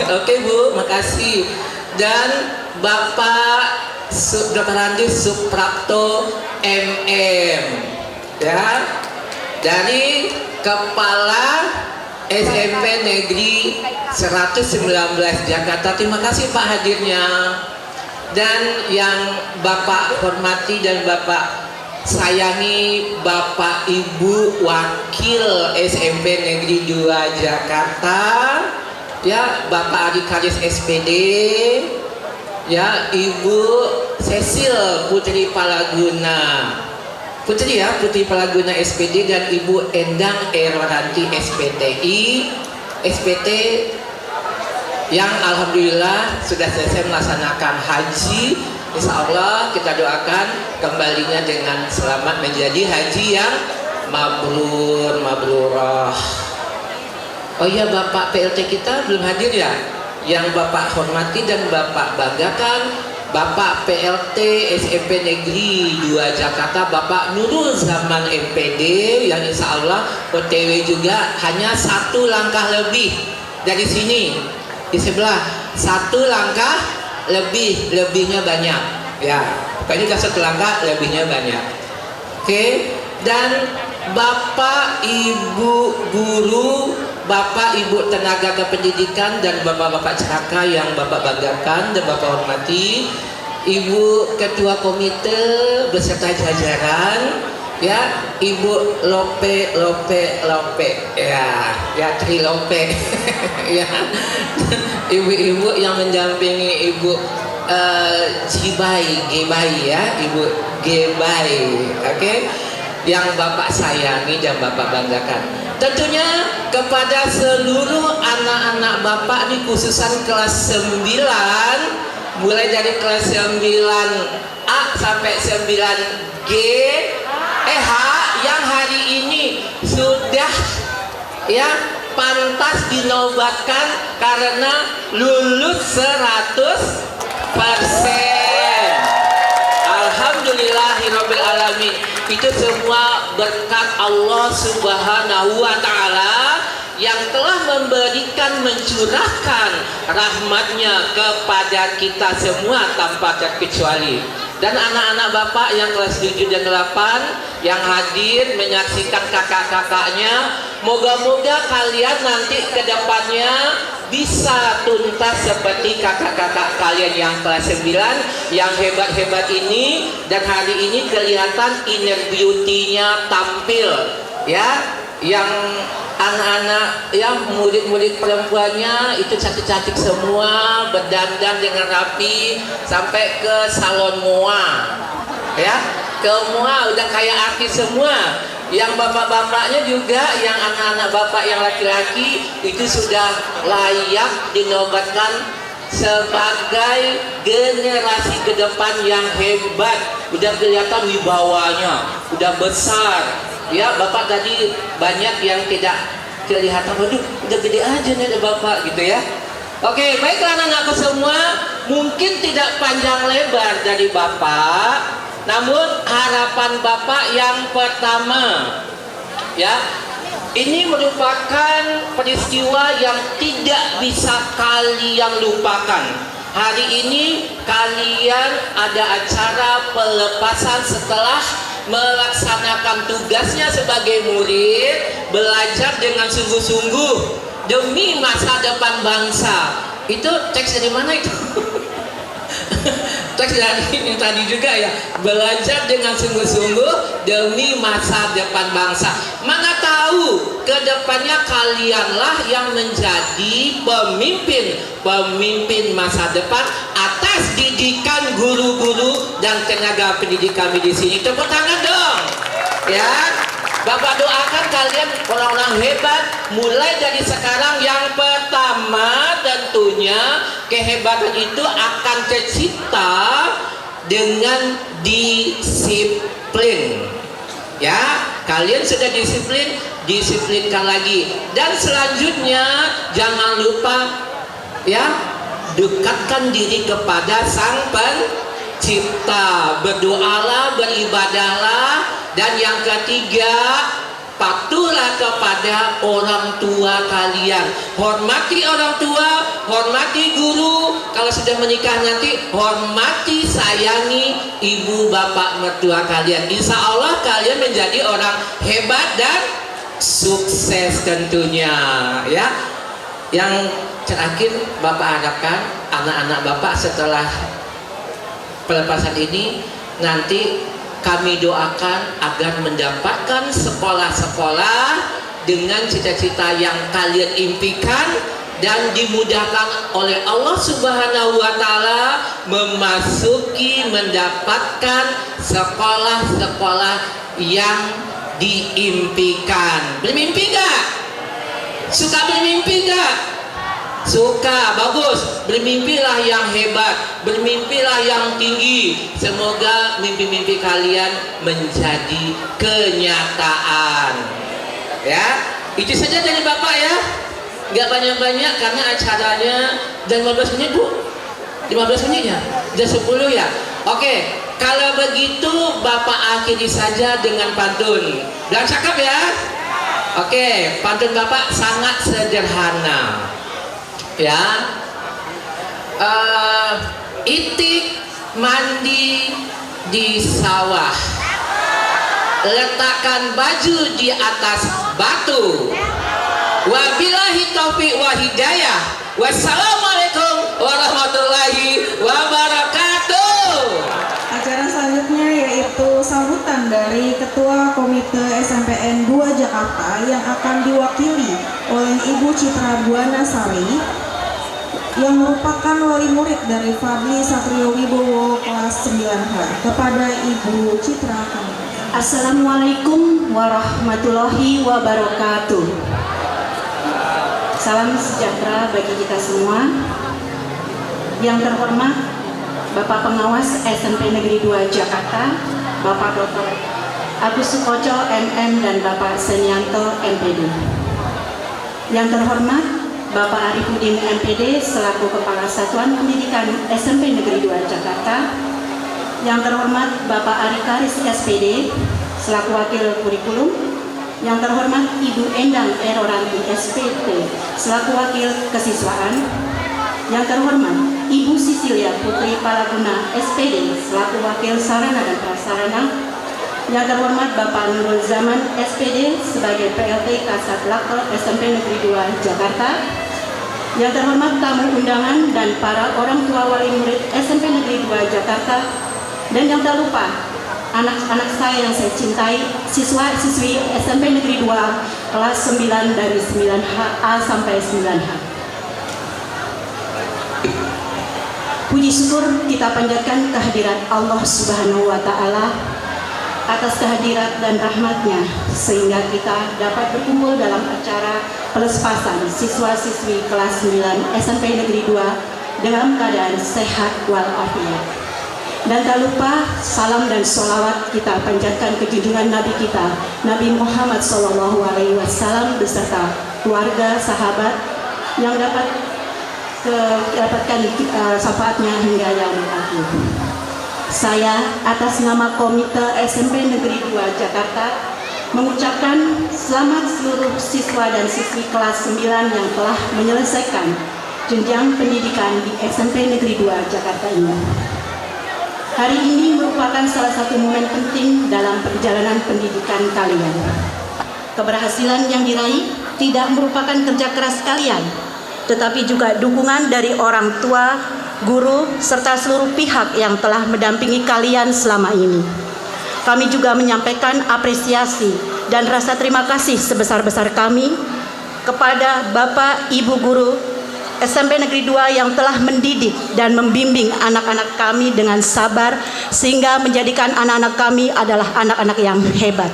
oke Bu, makasih. Dan Bapak Dr. Randi Suprapto MM. ya, dari Kepala SMP Negeri 119 Jakarta. Terima kasih Pak hadirnya. Dan yang Bapak hormati dan Bapak sayangi, Bapak Ibu Wakil SMP Negeri 2 Jakarta, ya, Bapak Adik Haris SPD, ya, Ibu Cecil Putri Palaguna, Putri ya, Putri Palaguna SPD, dan Ibu Endang Erwanti SPTI, SPT, yang alhamdulillah sudah selesai melaksanakan haji. Insya Allah kita doakan kembalinya dengan selamat menjadi haji yang mabrur, mabrurah. Oh iya, Bapak PLT kita belum hadir ya. Yang Bapak hormati dan Bapak banggakan, Bapak PLT SMP Negeri 2 Jakarta, Bapak Nurul Zaman MPD, yang insya Allah OTW juga hanya 1 langkah lebih dari sini, di sebelah, 1 langkah lebihnya banyak, ya, pokoknya 1 langkah lebihnya banyak. Oke. Dan Bapak Ibu guru, Bapak Ibu tenaga kependidikan, dan Bapak-bapak celaka yang Bapak banggakan dan Bapak hormati, Ibu Ketua Komite beserta jajaran, ya, Ibu Lope, ya, Tri Lope, ya, ibu-ibu yang mendampingi Ibu Gibai, ya, Ibu Gibai, oke, yang Bapak sayangi dan Bapak banggakan. Tentunya kepada seluruh anak-anak Bapak di khususan kelas 9, mulai dari kelas 9A sampai 9G, H, yang hari ini sudah, ya, pantas dinobatkan karena lulus 100%. Alhamdulillahirabbil alamin. Itu semua berkat Allah Subhanahu wa Ta'ala yang telah memberikan, mencurahkan rahmatnya kepada kita semua tanpa terkecuali. Dan anak-anak Bapak yang kelas 7 dan 8 yang hadir menyaksikan kakak-kakaknya, moga-moga kalian nanti ke depannya bisa tuntas seperti kakak-kakak kalian yang kelas 9 yang hebat-hebat ini, dan hari ini kelihatan inner beauty-nya tampil, ya, yang anak-anak, yang murid-murid perempuannya itu cantik-cantik semua, berdandan dengan rapi sampai ke salon MOA, ya, ke MOA udah kayak artis semua. Yang bapak-bapaknya juga, yang anak-anak Bapak yang laki-laki itu sudah layak dinobatkan sebagai generasi ke depan yang hebat. Udah kelihatan wibawanya, udah besar. Ya, Bapak tadi banyak yang tidak kelihatan, waduh udah gede aja nih Bapak gitu ya. Oke, baiklah anak-anakku semua, mungkin tidak panjang lebar dari Bapak, namun harapan Bapak yang pertama, ya, ini merupakan peristiwa yang tidak bisa kalian lupakan. Hari ini kalian ada acara pelepasan setelah melaksanakan tugasnya sebagai murid, belajar dengan sungguh-sungguh demi masa depan bangsa. Itu teks dari mana itu? Teks dari ini tadi juga ya, belajar dengan sungguh-sungguh demi masa depan bangsa. Mana tahu kedepannya kalianlah yang menjadi pemimpin masa depan atas didikan guru-guru dan tenaga pendidik kami di sini. Tepuk tangan dong, ya. Bapak doakan kalian orang-orang hebat mulai dari sekarang. Yang pertama tentunya kehebatan itu akan tercipta dengan disiplin. Ya, kalian sudah disiplin, disiplinkan lagi. Dan selanjutnya jangan lupa, ya, dekatkan diri kepada Sang Pencipta. Berdoalah, beribadahlah. Dan yang ketiga, patuhlah kepada orang tua kalian. Hormati orang tua, hormati guru. Kalau sudah menikah nanti, hormati, sayangi ibu bapak mertua kalian. Insya Allah kalian menjadi orang hebat dan sukses tentunya, ya. Yang terakhir Bapak harapkan anak-anak Bapak setelah pelepasan ini nanti kami doakan agar mendapatkan sekolah-sekolah dengan cita-cita yang kalian impikan dan dimudahkan oleh Allah Subhanahu wa Ta'ala mendapatkan sekolah-sekolah yang diimpikan. Bermimpi gak? Suka bermimpi gak? Suka, bagus. Bermimpilah yang hebat, bermimpilah yang tinggi. Semoga mimpi-mimpi kalian menjadi kenyataan. Ya, itu saja dari Bapak ya. Nggak banyak-banyak karena acaranya dan 15 menit Bu. 15 menit ya? Udah 10 ya? Oke, kalau begitu Bapak akhiri saja dengan pantun. Dan cakep ya? Oke, pantun Bapak sangat sederhana. Ya, itik mandi di sawah, letakkan baju di atas batu. Wabillahi taufiq wa hidayah. Wassalamualaikum warahmatullahi wabarakatuh. Acara selanjutnya yaitu sambutan dari Ketua Komite SMPN 2 Jakarta yang akan diwakili oleh Ibu Citra Buanasari yang merupakan wali murid dari Fadli Satrio Wibowo kelas 9H. Kepada Ibu Citra kami. Assalamualaikum warahmatullahi wabarakatuh. Salam sejahtera bagi kita semua. Yang terhormat Bapak Pengawas SMP Negeri 2 Jakarta, Bapak Dr. Agus Sukoco MM dan Bapak Senianto MPD. Yang terhormat Bapak Arifudin MPD selaku Kepala Satuan Pendidikan SMP Negeri 2 Jakarta. Yang terhormat Bapak Ari Karis SPD selaku Wakil Kurikulum. Yang terhormat Ibu Endang Eroranti SPT selaku Wakil Kesiswaan. Yang terhormat Ibu Sisilia Putri Palaguna SPD selaku Wakil Sarana dan Prasarana. Yang terhormat Bapak Nurul Zaman SPD sebagai PLT Kasat Laker SMP Negeri 2 Jakarta. Yang terhormat tamu undangan dan para orang tua wali murid SMP Negeri 2 Jakarta. Dan yang tak lupa anak-anak saya yang saya cintai, siswa-siswi SMP Negeri 2 kelas 9 dari 9A sampai 9H. Puji syukur kita panjatkan kehadirat Allah Subhanahu wa Ta'ala atas kehadirat dan rahmatnya sehingga kita dapat berkumpul dalam acara pelepasan siswa-siswi kelas 9 SMP Negeri 2 dalam keadaan sehat walafiat. Dan tak lupa salam dan sholawat kita panjatkan ke junjungan Nabi kita Nabi Muhammad SAW beserta keluarga, sahabat yang dapatkan syafaatnya hingga yaumul akhir. Saya atas nama Komite SMP Negeri 2 Jakarta mengucapkan selamat seluruh siswa dan siswi kelas 9 yang telah menyelesaikan jenjang pendidikan di SMP Negeri 2 Jakarta ini. Hari ini merupakan salah satu momen penting dalam perjalanan pendidikan kalian. Keberhasilan yang diraih tidak merupakan kerja keras kalian, tetapi juga dukungan dari orang tua, guru, serta seluruh pihak yang telah mendampingi kalian selama ini. Kami juga menyampaikan apresiasi dan rasa terima kasih sebesar-besar kami kepada Bapak Ibu Guru SMP Negeri 2 yang telah mendidik dan membimbing anak-anak kami dengan sabar sehingga menjadikan anak-anak kami adalah anak-anak yang hebat.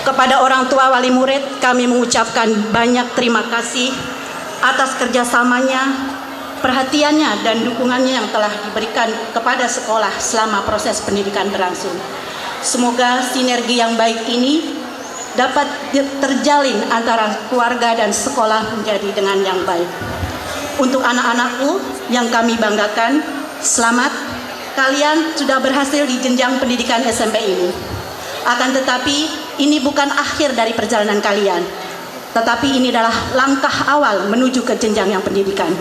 Kepada orang tua wali murid, kami mengucapkan banyak terima kasih atas kerjasamanya, perhatiannya dan dukungannya yang telah diberikan kepada sekolah selama proses pendidikan berlangsung. Semoga sinergi yang baik ini dapat terjalin antara keluarga dan sekolah menjadi dengan yang baik. Untuk anak-anakku yang kami banggakan, selamat, kalian sudah berhasil di jenjang pendidikan SMP ini. Akan tetapi ini bukan akhir dari perjalanan kalian, tetapi ini adalah langkah awal menuju ke jenjang yang pendidikan.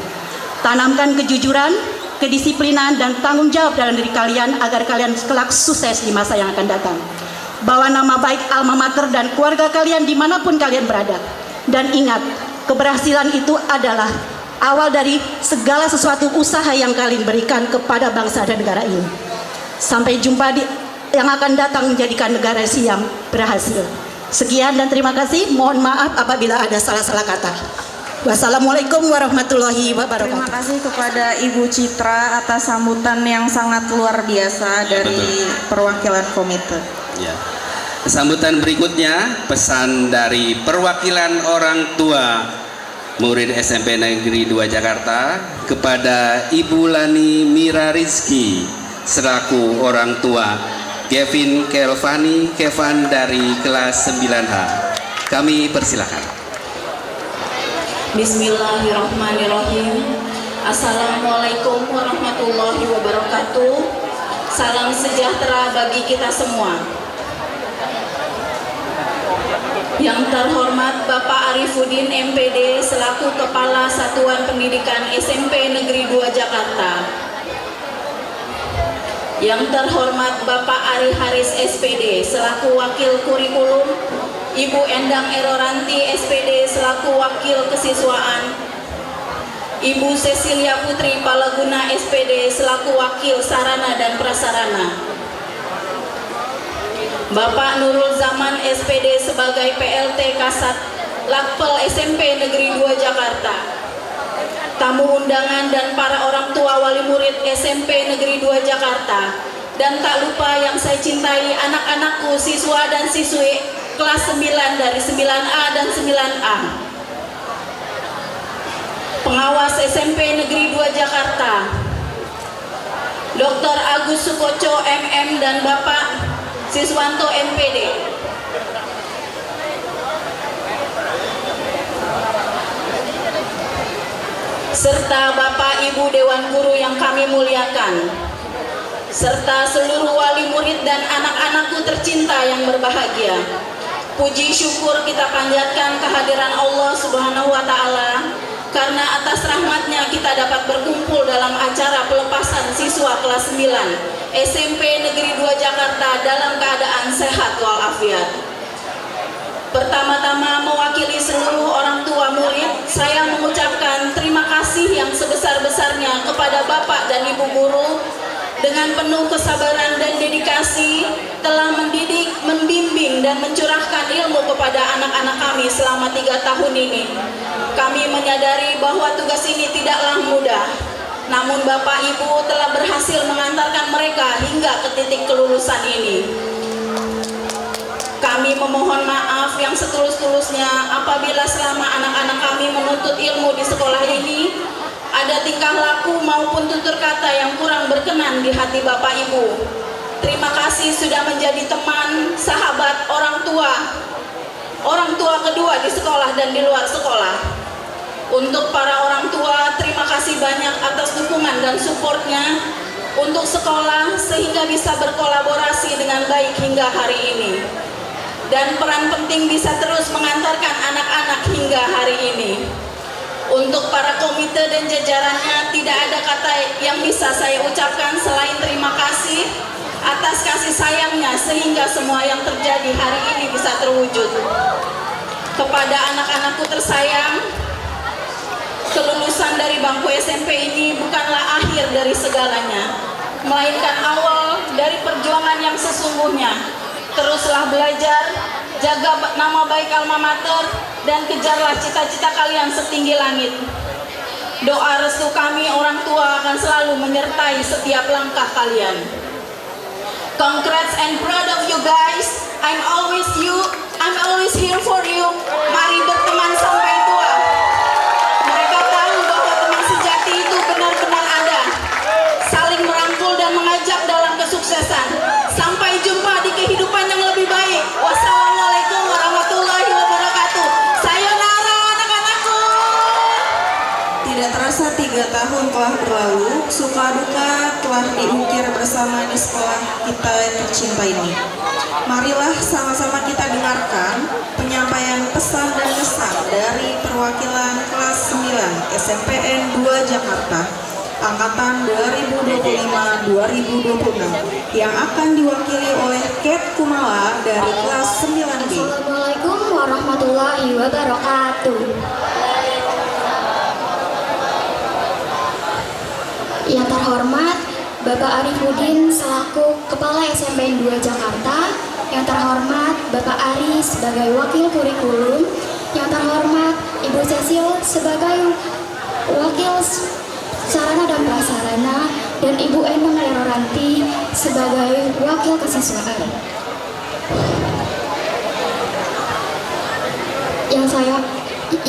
Tanamkan kejujuran, kedisiplinan, dan tanggung jawab dalam diri kalian agar kalian kelak sukses di masa yang akan datang. Bawa nama baik alma mater dan keluarga kalian dimanapun kalian berada. Dan ingat, keberhasilan itu adalah awal dari segala sesuatu usaha yang kalian berikan kepada bangsa dan negara ini. Sampai jumpa di yang akan datang menjadikan negara Siam berhasil. Sekian dan terima kasih. Mohon maaf apabila ada salah-salah kata. Wassalamualaikum warahmatullahi wabarakatuh. Terima kasih kepada Ibu Citra atas sambutan yang sangat luar biasa dari perwakilan komite. Ya. Sambutan berikutnya pesan dari perwakilan orang tua murid SMP Negeri 2 Jakarta kepada Ibu Lani Mira Rizki selaku orang tua Kevin Kelvani Kevan dari kelas 9H. Kami persilakan. Bismillahirrahmanirrahim. Assalamualaikum warahmatullahi wabarakatuh. Salam sejahtera bagi kita semua. Yang terhormat Bapak Arifudin MPD selaku Kepala Satuan Pendidikan SMP Negeri 2 Jakarta. Yang terhormat Bapak Ari Haris SPD selaku Wakil Kurikulum, Ibu Endang Eroranti SPD selaku Wakil Kesiswaan, Ibu Cecilia Putri Palaguna SPD selaku Wakil Sarana dan Prasarana, Bapak Nurul Zaman SPD sebagai PLT Kasat Lakpel SMP Negeri 2 Jakarta, tamu undangan dan para orang tua wali murid SMP Negeri 2 Jakarta, dan tak lupa yang saya cintai anak-anakku, siswa dan siswi kelas 9 dari 9A dan 9A, pengawas SMP Negeri 2 Jakarta, Dr. Agus Sukoco MM dan Bapak Siswanto MPD, serta Bapak Ibu Dewan Guru yang kami muliakan, serta seluruh wali murid dan anak-anakku tercinta yang berbahagia. Puji syukur kita panjatkan kehadiran Allah Subhanahu wa Ta'ala, karena atas rahmatnya kita dapat berkumpul dalam acara pelepasan siswa kelas 9 SMP Negeri 2 Jakarta dalam keadaan sehat walafiat. Pertama-tama mewakili seluruh orang tua murid, saya mengucapkan terima kasih yang sebesar-besarnya kepada Bapak dan Ibu Guru dengan penuh kesabaran dan dedikasi telah mendidik, membimbing dan mencurahkan ilmu kepada anak-anak kami selama 3 tahun ini. Kami menyadari bahwa tugas ini tidaklah mudah, namun Bapak Ibu telah berhasil mengantarkan mereka hingga ke titik kelulusan ini. Kami memohon maaf yang setulus-tulusnya apabila selama anak-anak kami menuntut ilmu di sekolah ini ada tingkah laku maupun tutur kata yang kurang berkenan di hati Bapak Ibu. Terima kasih sudah menjadi teman, sahabat, orang tua kedua di sekolah dan di luar sekolah. Untuk para orang tua, terima kasih banyak atas dukungan dan supportnya untuk sekolah sehingga bisa berkolaborasi dengan baik hingga hari ini. Dan peran penting bisa terus mengantarkan anak-anak hingga hari ini. Untuk para komite dan jajarannya, tidak ada kata yang bisa saya ucapkan selain terima kasih atas kasih sayangnya sehingga semua yang terjadi hari ini bisa terwujud. Kepada anak-anakku tersayang, kelulusan dari bangku SMP ini bukanlah akhir dari segalanya, melainkan awal dari perjuangan yang sesungguhnya. Teruslah belajar, jaga nama baik alma mater, dan kejarlah cita-cita kalian setinggi langit. Doa restu kami orang tua akan selalu menyertai setiap langkah kalian. Congrats and proud of you guys. I'm always here for you. Mari berteman sampai tua. Mereka tahu bahwa teman sejati itu benar-benar ada, saling merangkul dan mengajak dalam kesuksesan. Sampai jumpa di kehidupan yang lebih baik. Wassalamualaikum warahmatullahi wabarakatuh. Sayonara anak-anakku. Tidak terasa 3 3 tahun telah berlalu, suka duka telah diukir bersama di sekolah kita yang tercinta ini. Marilah sama-sama kita dengarkan penyampaian pesan dan kesan dari perwakilan kelas 9 SMPN 2 Jakarta Angkatan 2025-2026 yang akan diwakili oleh Ket Kumala dari kelas 9B. Assalamualaikum warahmatullahi wabarakatuh. Yang terhormat Bapak Arifuddin selaku Kepala SMPN 2 Jakarta, yang terhormat Bapak Ari sebagai Wakil Kurikulum, yang terhormat Ibu Cecil sebagai Wakil Sarana dan Prasarana, dan Ibu Endang Leroranti sebagai Wakil Kesiswaan.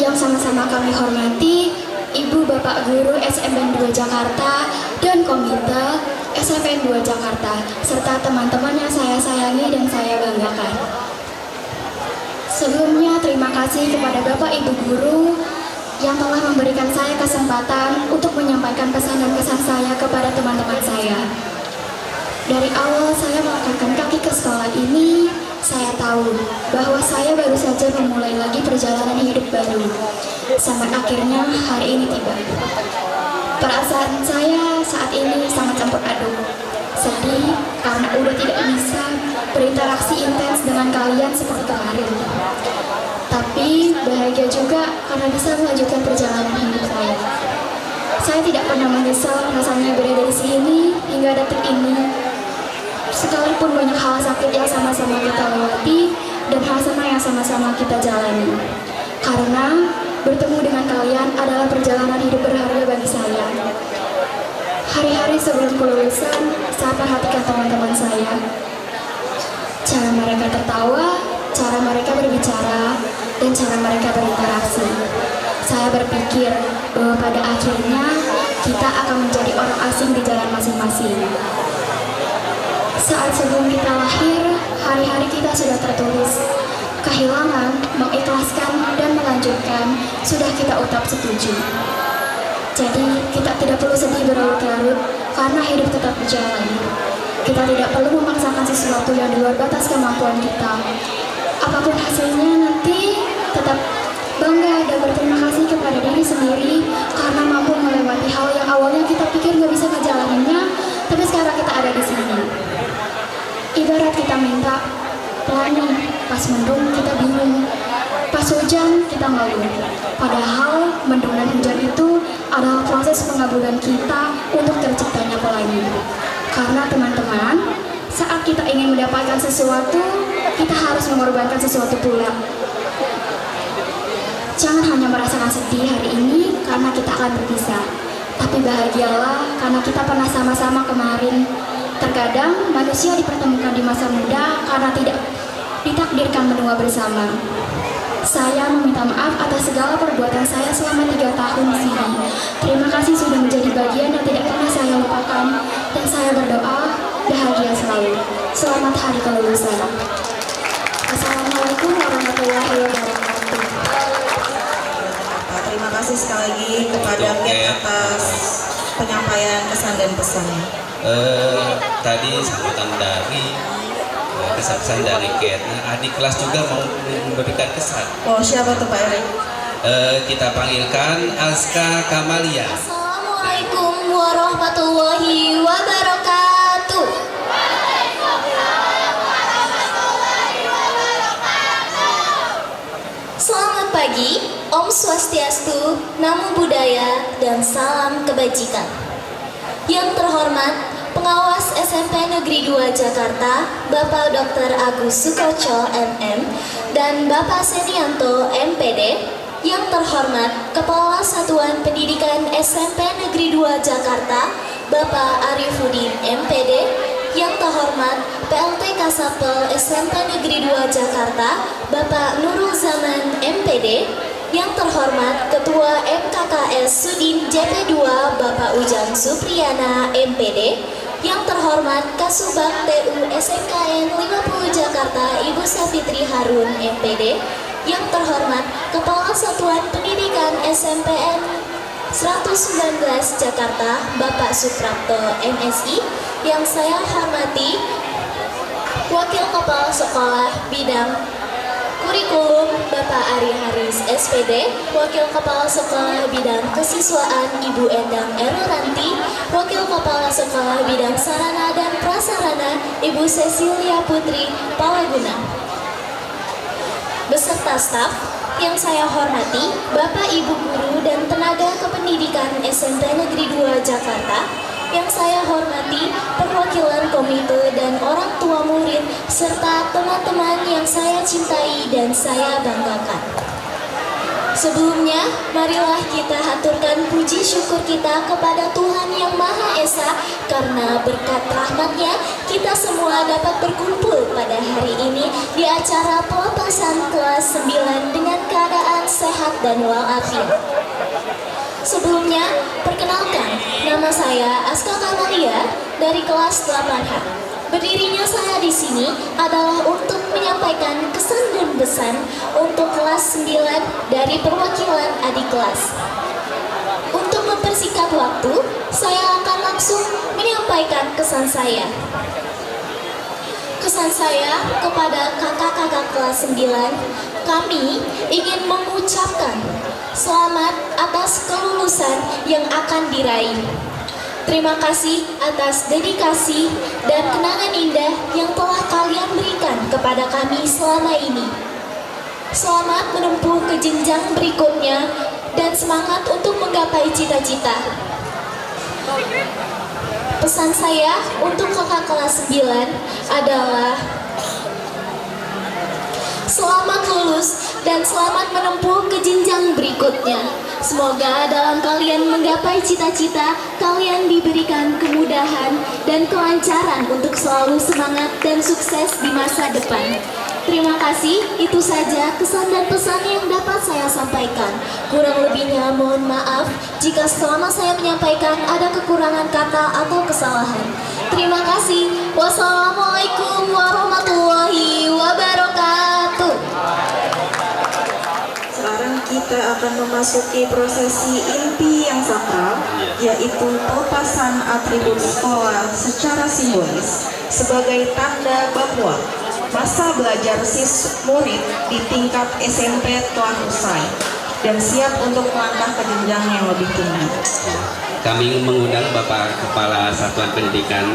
Yang sama-sama kami hormati Ibu Bapak Guru SMPN 2 Jakarta dan Komite SMPN 2 Jakarta serta teman-teman yang saya sayangi dan saya banggakan. Sebelumnya terima kasih kepada Bapak Ibu Guru yang telah memberikan saya kesempatan untuk menyampaikan pesan dan kesan saya kepada teman-teman saya. Dari awal saya melangkahkan kaki ke sekolah ini, saya tahu bahwa saya baru saja memulai lagi perjalanan hidup baru. Sampai akhirnya hari ini tiba. Perasaan saya saat ini sangat campur aduk. Sedih karena udah tidak bisa berinteraksi intens dengan kalian seperti kemarin. Tapi bahagia juga karena bisa melanjutkan perjalanan hidup saya. Saya tidak pernah menyesal rasanya berada di sini hingga detik ini. Sekalipun banyak hal sakit yang sama-sama kita lewati dan hal senang yang sama-sama kita jalani. Karena bertemu dengan kalian adalah perjalanan hidup berharga bagi saya. Hari-hari sebelum kelulusan, saya perhatikan teman-teman saya. Cara mereka tertawa, cara mereka berbicara, dan cara mereka berinteraksi. Saya berpikir bahwa pada akhirnya kita akan menjadi orang asing di jalan masing-masing. Saat sebelum kita lahir, hari-hari kita sudah tertulis. Kehilangan, mengikhlaskan, dan melanjutkan sudah kita ucap setuju. Jadi, kita tidak perlu sedih berlarut-larut karena hidup tetap berjalan. Kita tidak perlu memaksakan sesuatu yang di luar batas kemampuan kita. Apapun hasilnya nanti, tetap bangga dan berterima kasih kepada diri sendiri karena mampu melewati hal yang awalnya kita pikir gak bisa ngejalaninnya, tapi sekarang kita ada di sini. Ibarat kita minta pelangi, pas mendung kita bingung, pas hujan kita malu. Padahal mendung dan hujan itu adalah proses pengabulan kita untuk terciptanya pelangi. Karena teman-teman, saat kita ingin mendapatkan sesuatu, kita harus mengorbankan sesuatu pula. Jangan hanya merasakan sedih hari ini karena kita akan berpisah, tapi bahagialah karena kita pernah sama-sama kemarin. Terkadang manusia dipertemukan di masa muda karena tidak ditakdirkan menua bersama. Saya meminta maaf atas segala perbuatan saya selama 3 tahun di sini. Terima kasih sudah menjadi bagian yang tidak pernah saya lupakan, dan saya berdoa bahagia selalu. Selamat hari kelulusan. Assalamualaikum warahmatullahi wabarakatuh. Terima kasih sekali lagi kepada Ket atas penyampaian kesan dan pesannya. Tadi sambutan dari kesan dari Ket. Nah, adik kelas juga mau memberikan kesan. Oh, siapa tuh Pak Erik? Kita panggilkan Aska Kamalia. Assalamualaikum warahmatullahi wabarakatuh. Selamat pagi, Om Swastiastu, Namo Buddhaya, dan salam kebajikan. Yang terhormat Pengawas SMP Negeri 2 Jakarta, Bapak Dr. Agus Sukoco MM, dan Bapak Senianto MPD. Yang terhormat Kepala Satuan Pendidikan SMP Negeri 2 Jakarta, Bapak Arifuddin MPD. Yang terhormat PLT Kasapel SMP Negeri 2 Jakarta, Bapak Nurul Zaman MPD. Yang terhormat Ketua MKKS Sudin JP2, Bapak Ujang Supriyana MPD. Yang terhormat Kasubag TU SMKN 50 Jakarta, Ibu Safitri Harun MPD. Yang terhormat Kepala Satuan Pendidikan SMPN 119 Jakarta, Bapak Suprapto MSI. Yang saya hormati Wakil Kepala Sekolah Bidang Kurikulum Bapak Ari Haris SPD, Wakil Kepala Sekolah Bidang Kesiswaan Ibu Endang Eroranti, Wakil Kepala Sekolah Bidang Sarana dan Prasarana Ibu Cecilia Putri Palaguna, beserta staf. Yang saya hormati Bapak Ibu Guru dan Tenaga Kependidikan SMP Negeri 2 Jakarta. Yang saya hormati perwakilan komite dan orang tua murid serta teman-teman yang saya cintai dan saya banggakan. Sebelumnya, marilah kita haturkan puji syukur kita kepada Tuhan Yang Maha Esa karena berkat rahmat-Nya kita semua dapat berkumpul pada hari ini di acara pelepasan kelas 9 dengan keadaan sehat dan walafiat. Sebelumnya, perkenalkan, nama saya Aska Kamalia dari kelas 8H. Berdirinya saya di sini adalah untuk menyampaikan kesan dan pesan untuk kelas 9 dari perwakilan adik kelas. Untuk mempersingkat waktu, saya akan langsung menyampaikan kesan saya. Kesan saya kepada kakak-kakak kelas 9, kami ingin mengucapkan selamat atas kelulusan yang akan diraih. Terima kasih atas dedikasi dan kenangan indah yang telah kalian berikan kepada kami selama ini. Selamat menempuh ke jenjang berikutnya dan semangat untuk menggapai cita-cita. Pesan saya untuk kakak kelas 9 adalah selamat lulus dan selamat menempuh ke jenjang berikutnya. Semoga dalam kalian menggapai cita-cita, kalian diberikan kemudahan dan kelancaran untuk selalu semangat dan sukses di masa depan. Terima kasih, itu saja kesan dan pesan yang dapat saya sampaikan. Kurang lebihnya mohon maaf jika selama saya menyampaikan ada kekurangan kata atau kesalahan. Terima kasih. Wassalamualaikum warahmatullahi wabarakatuh. Sekarang kita akan memasuki prosesi inti yang sakral, yaitu pelepasan atribut sekolah secara simbolis sebagai tanda bahwa masa belajar murid di tingkat SMP telah usai dan siap untuk melangkah ke jenjang yang lebih tinggi. Kami mengundang Bapak Kepala Satuan Pendidikan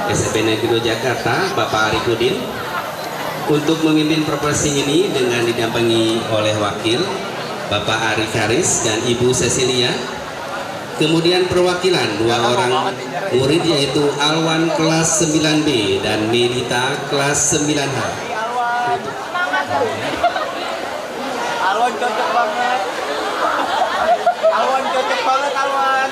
SMP Negeri 2 Jakarta, Bapak Arifudin, untuk memimpin prosesi ini dengan didampingi oleh wakil Bapak Ari Haris dan Ibu Cecilia. Kemudian perwakilan dua orang murid yaitu Alwan kelas 9B dan Medita kelas 9H. Alwan cocok banget. Alwan cocok banget, Alwan.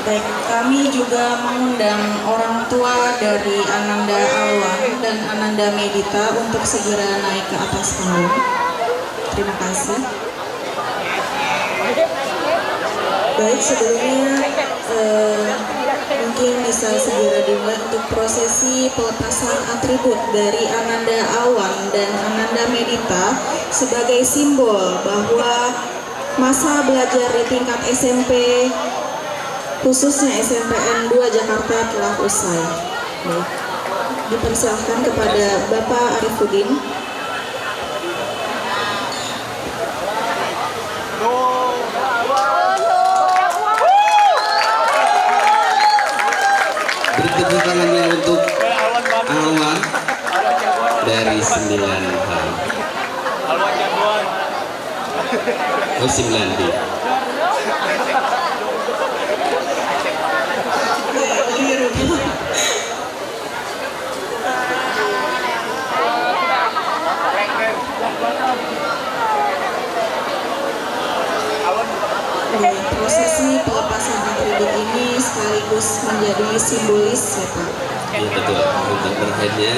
Baik, kami juga mengundang orang tua dari Ananda Alwan dan Ananda Medita untuk segera naik ke atas panggung. Terima kasih. Baik, sebelumnya mungkin bisa segera dimulai untuk prosesi pelepasan atribut dari Ananda Alwan dan Ananda Medita sebagai simbol bahwa masa belajar di tingkat SMP khususnya SMPN 2 Jakarta telah usai. Baik, dipersilakan kepada Bapak Arifudin. Beri tepuk tangannya untuk Alwan dari 9H. Oh, 9B. Prosesi pelepasan atribut ini sekaligus menjadi simbolis ya Pak? Ya betul, untuk berakhirnya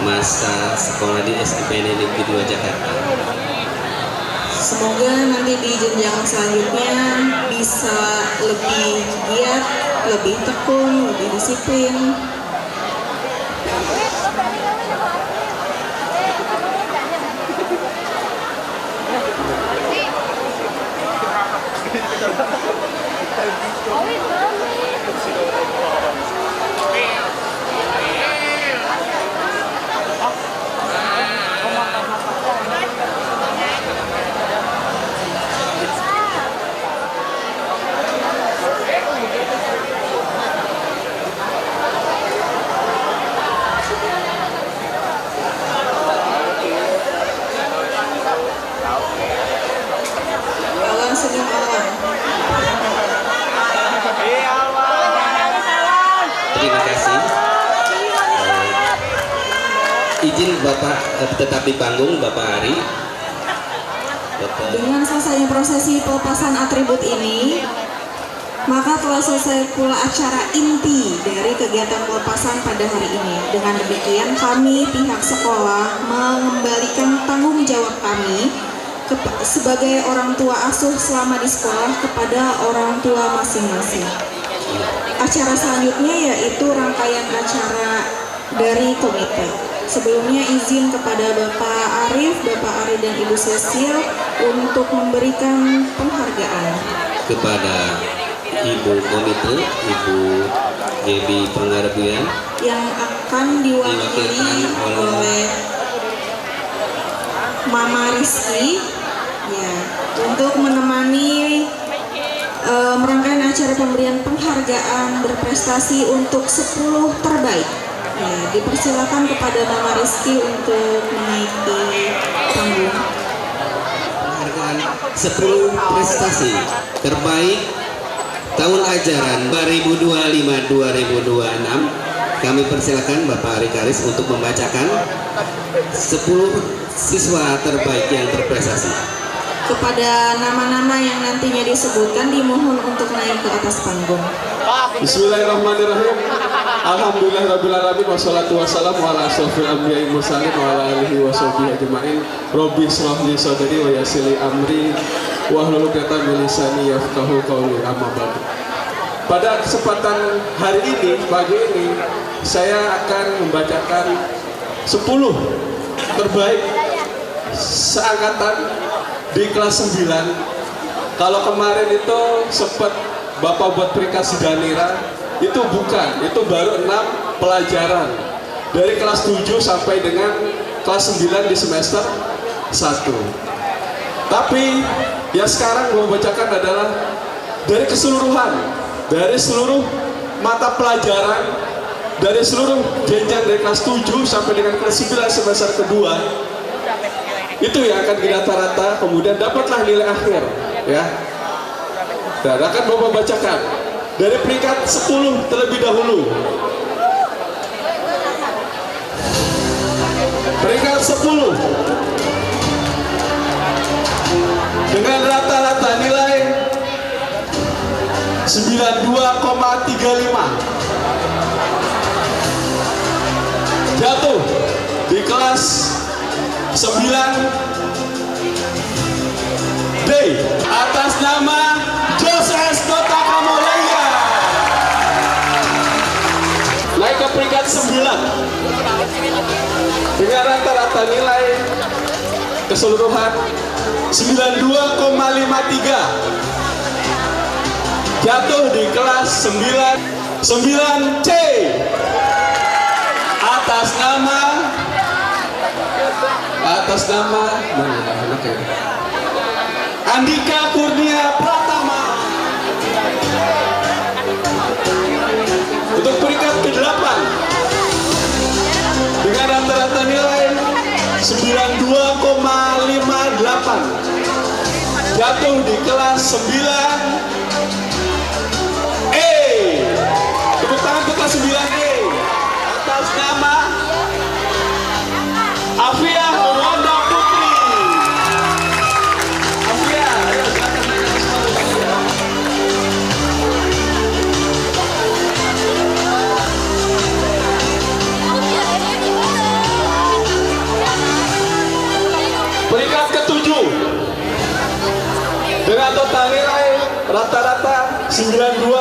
masa sekolah di SMP Negeri 2 Jakarta. Semoga nanti di jenjang selanjutnya bisa lebih giat, lebih tekun, lebih disiplin. Bapak tetap di panggung, Bapak Ari. Dengan selesainya prosesi pelepasan atribut ini, maka telah selesai pula acara inti dari kegiatan pelepasan pada hari ini. Dengan demikian kami pihak sekolah mengembalikan tanggung jawab kami sebagai orang tua asuh selama di sekolah kepada orang tua masing-masing. Acara selanjutnya yaitu rangkaian acara dari komite. Sebelumnya izin kepada Bapak Arif, Bapak Ari dan Ibu Cecil untuk memberikan penghargaan kepada Ibu Komite, Ibu Gebi Pengarabuyan yang akan diwakili oleh Mama Rizky ya, untuk menemani merangkaian acara pemberian penghargaan berprestasi untuk 10 terbaik. Ya, dipersilakan kepada Mama Rizky untuk menaiki panggung. Penghargaan 10 prestasi terbaik tahun ajaran 2025-2026. Kami persilakan Bapak Ari Karis untuk membacakan 10 siswa terbaik yang berprestasi. Kepada nama-nama yang nantinya disebutkan dimohon untuk naik ke atas panggung. Bismillahirrahmanirrahim. Alhamdulillahirrahmanirrahim. Wassalatu wassalamu ala asyrofil anbiya'i mursalin wa ala alihi wa sahbihi ajma'in. Rabbi shrah li sadri wa yassir li amri wahlul 'uqdatam min lisani yafqahu qawli. Amma ba'du. Pada kesempatan hari ini, pagi ini, saya akan membacakan 10 terbaik seangkatan di kelas 9. Kalau kemarin itu sempat Bapak buat peringkat Sidanira, itu bukan, itu baru 6 pelajaran dari kelas 7 sampai dengan kelas 9 di semester 1. Tapi yang sekarang mau bacakan adalah dari keseluruhan, dari seluruh mata pelajaran, dari seluruh jenjang dari kelas 7 sampai dengan kelas 9 semester kedua, itu yang akan dirata-rata, kemudian dapatlah nilai akhir, ya. Dan akan Bapak bacakan dari peringkat 10 terlebih dahulu. Peringkat 10 dengan rata-rata nilai 92,35 jatuh di kelas 9D atas nama Joses Kota Kamulaya. Naik ke peringkat 9 dengan rata-rata nilai keseluruhan 92,53 jatuh di kelas 9C atas nama Andika Kurnia Pratama. Untuk peringkat ke-8 dengan rata-rata nilai 92,58 jatuh di kelas 9E. Tepuk tangan untuk kelas 9E atas nama Afia Wanda Putri. Afia, ayo silakan naik ke atas panggung. Peringkat ke-7 dengan total nilai rata-rata 92,62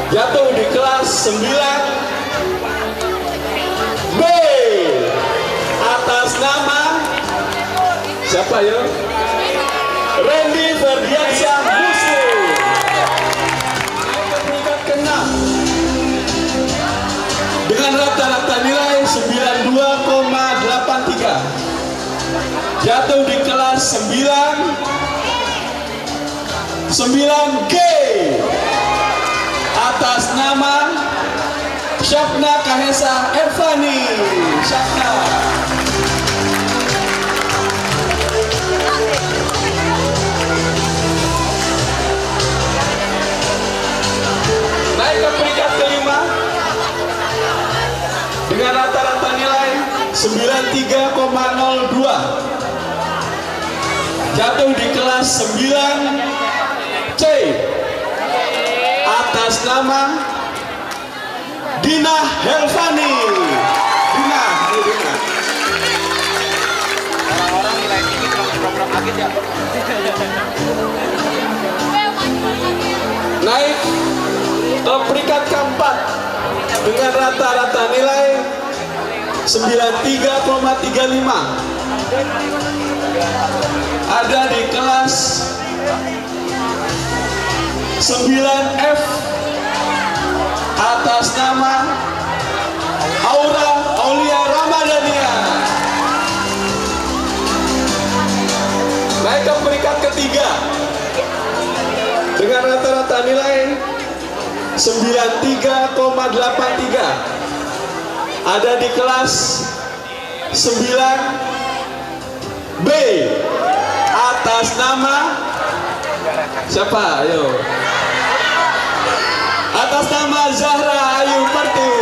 jatuh di kelas 9B atas nama siapa ya? Randy Ferdiansyah Muslim. Peringkat ke-6 dengan rata-rata nilai 92,83 jatuh di kelas 9G atas nama Syafna Kahesa Ervani. Syafna. Naik ke peringkat ke-5 dengan jatuh di kelas 9C atas nama Dina Helvani. Dina, ini Dina. Orang-orang nilai tinggi program akhir ya. Naik ke peringkat keempat dengan rata-rata nilai 93,35. Ada di kelas 9F atas nama Aura Aulia Ramadhania. Naik ke peringkat ketiga dengan rata-rata nilai 93,83. Ada di kelas 9B atas nama siapa? Ayo. Atas nama Zahra Ayu Pertu.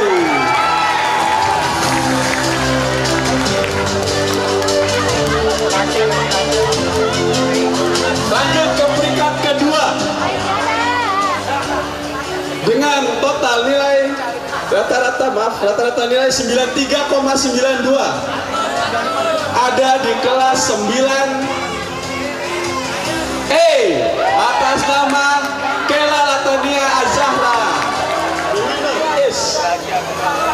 Lanjut ke peringkat kedua dengan total nilai rata-rata nilai 93,92. Ada di kelas 9E atas nama Kela Latania Azahra.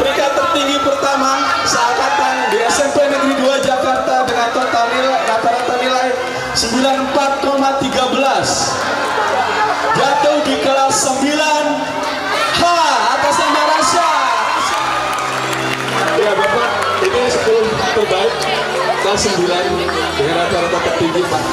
Peringkat tertinggi pertama seangkatan di SMP Negeri 2 Jakarta dengan total nilai rata-rata nilai 94,13. Jatuh di kelas 9H atas nama Rasya. Ya Bapak, ini 10 terbaik kelas 9 dengan rata-rata tertinggi Pak.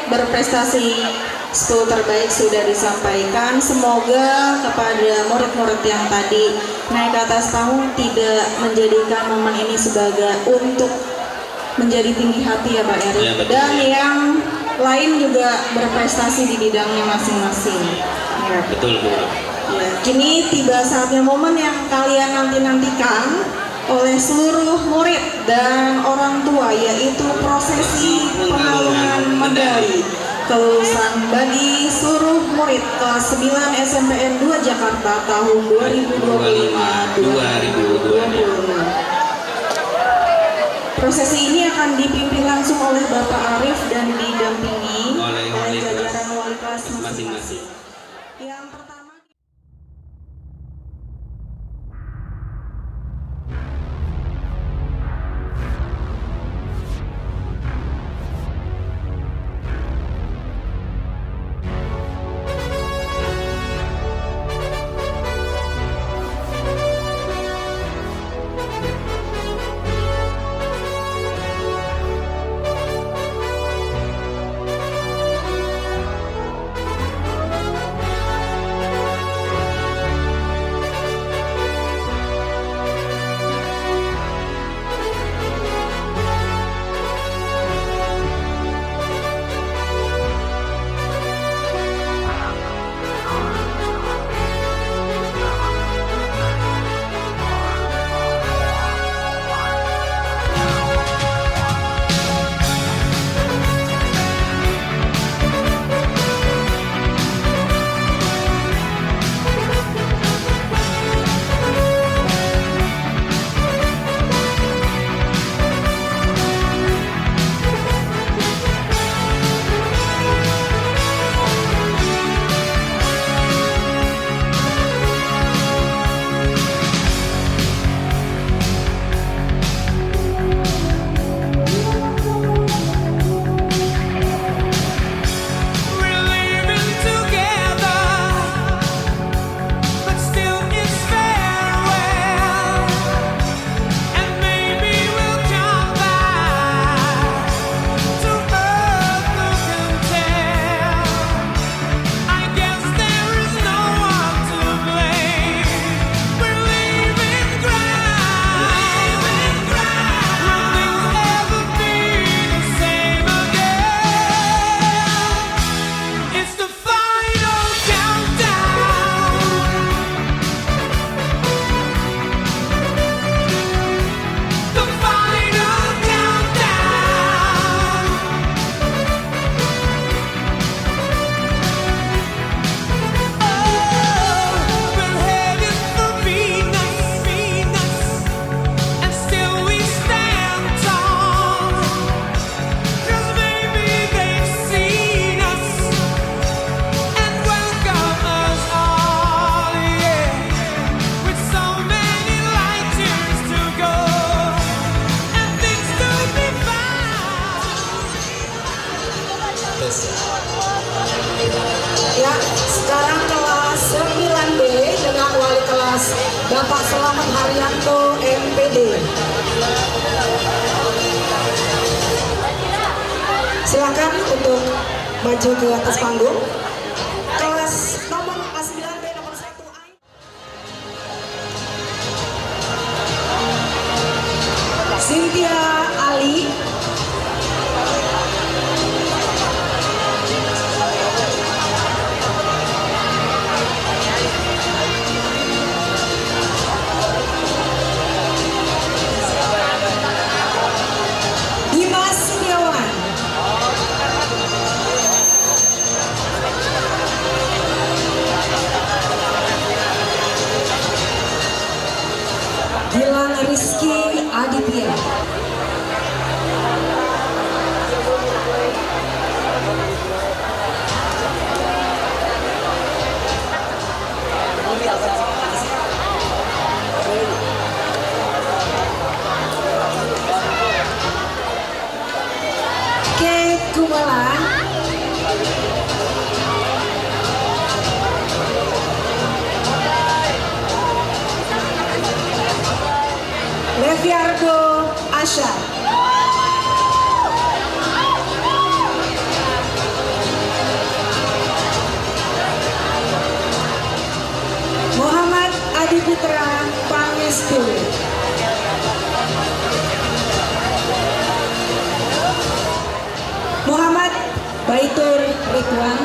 Berprestasi 10 terbaik sudah disampaikan. Semoga kepada murid-murid yang tadi naik ke atas panggung tidak menjadikan momen ini sebagai untuk menjadi tinggi hati ya Pak Erik. Ya, dan yang lain juga berprestasi di bidangnya masing-masing. Ya. Betul Bu. Ya. Kini tiba saatnya momen yang kalian nanti-nantikan oleh seluruh murid dan orang tua, yaitu prosesi pengalungan medali kelulusan bagi seluruh murid kelas 9 SMPN 2 Jakarta tahun 2025-2026. Prosesi ini akan dipimpin langsung oleh Bapak Arif dan didampingi oleh jajaran wali kelas masing-masing. Yang pertama, ya, sekarang kelas 9B dengan wali kelas Bapak Selamat Haryanto MPD. Silakan untuk maju ke atas panggung. Kelas nomor 9B nomor 1 Cynthia Ali. Dimas Setiawan. Dilan Rizky Aditya. Kate Gumelan. Leviardo Asha. Muhammad Adi Putra Pangestu. Muhammad Baitur Ridwan.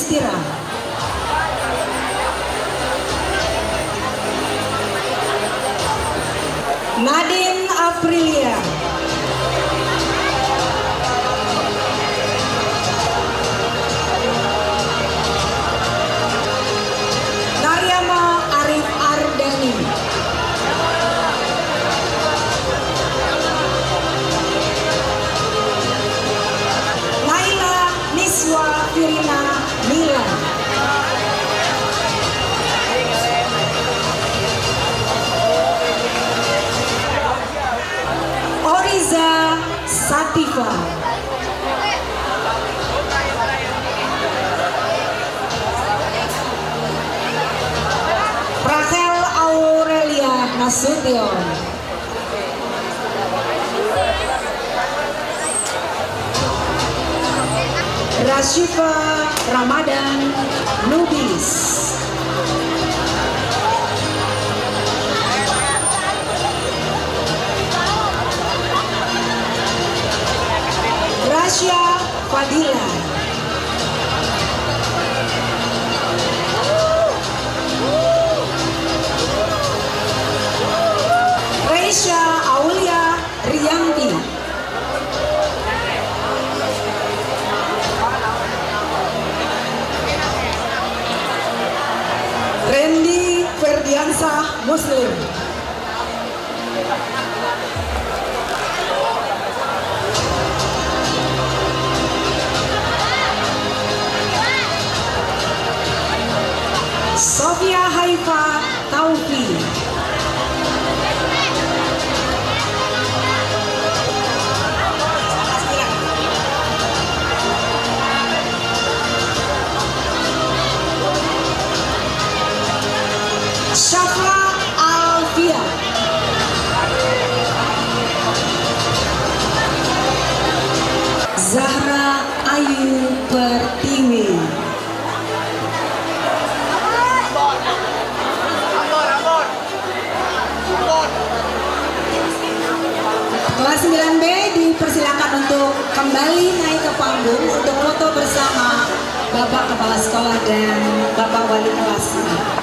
Yudhistira. Nadine Aprilia. Naryama Arif Ardani. Naila Niswa Firina Mila. Oriza Sativa. Rachel Aurelia Nasution. Rashifa Ramadan Lubis. Rasya Fadila. Reisha Aulia Rianti. Randy Ferdiansah Muslim. Sofia Haifa Taufi. Syafra Alfia. Zahra Ayu Pertiwi. Kelas 9B dipersilakan untuk kembali naik ke panggung untuk foto bersama Bapak Kepala Sekolah dan Bapak Wali Kelas.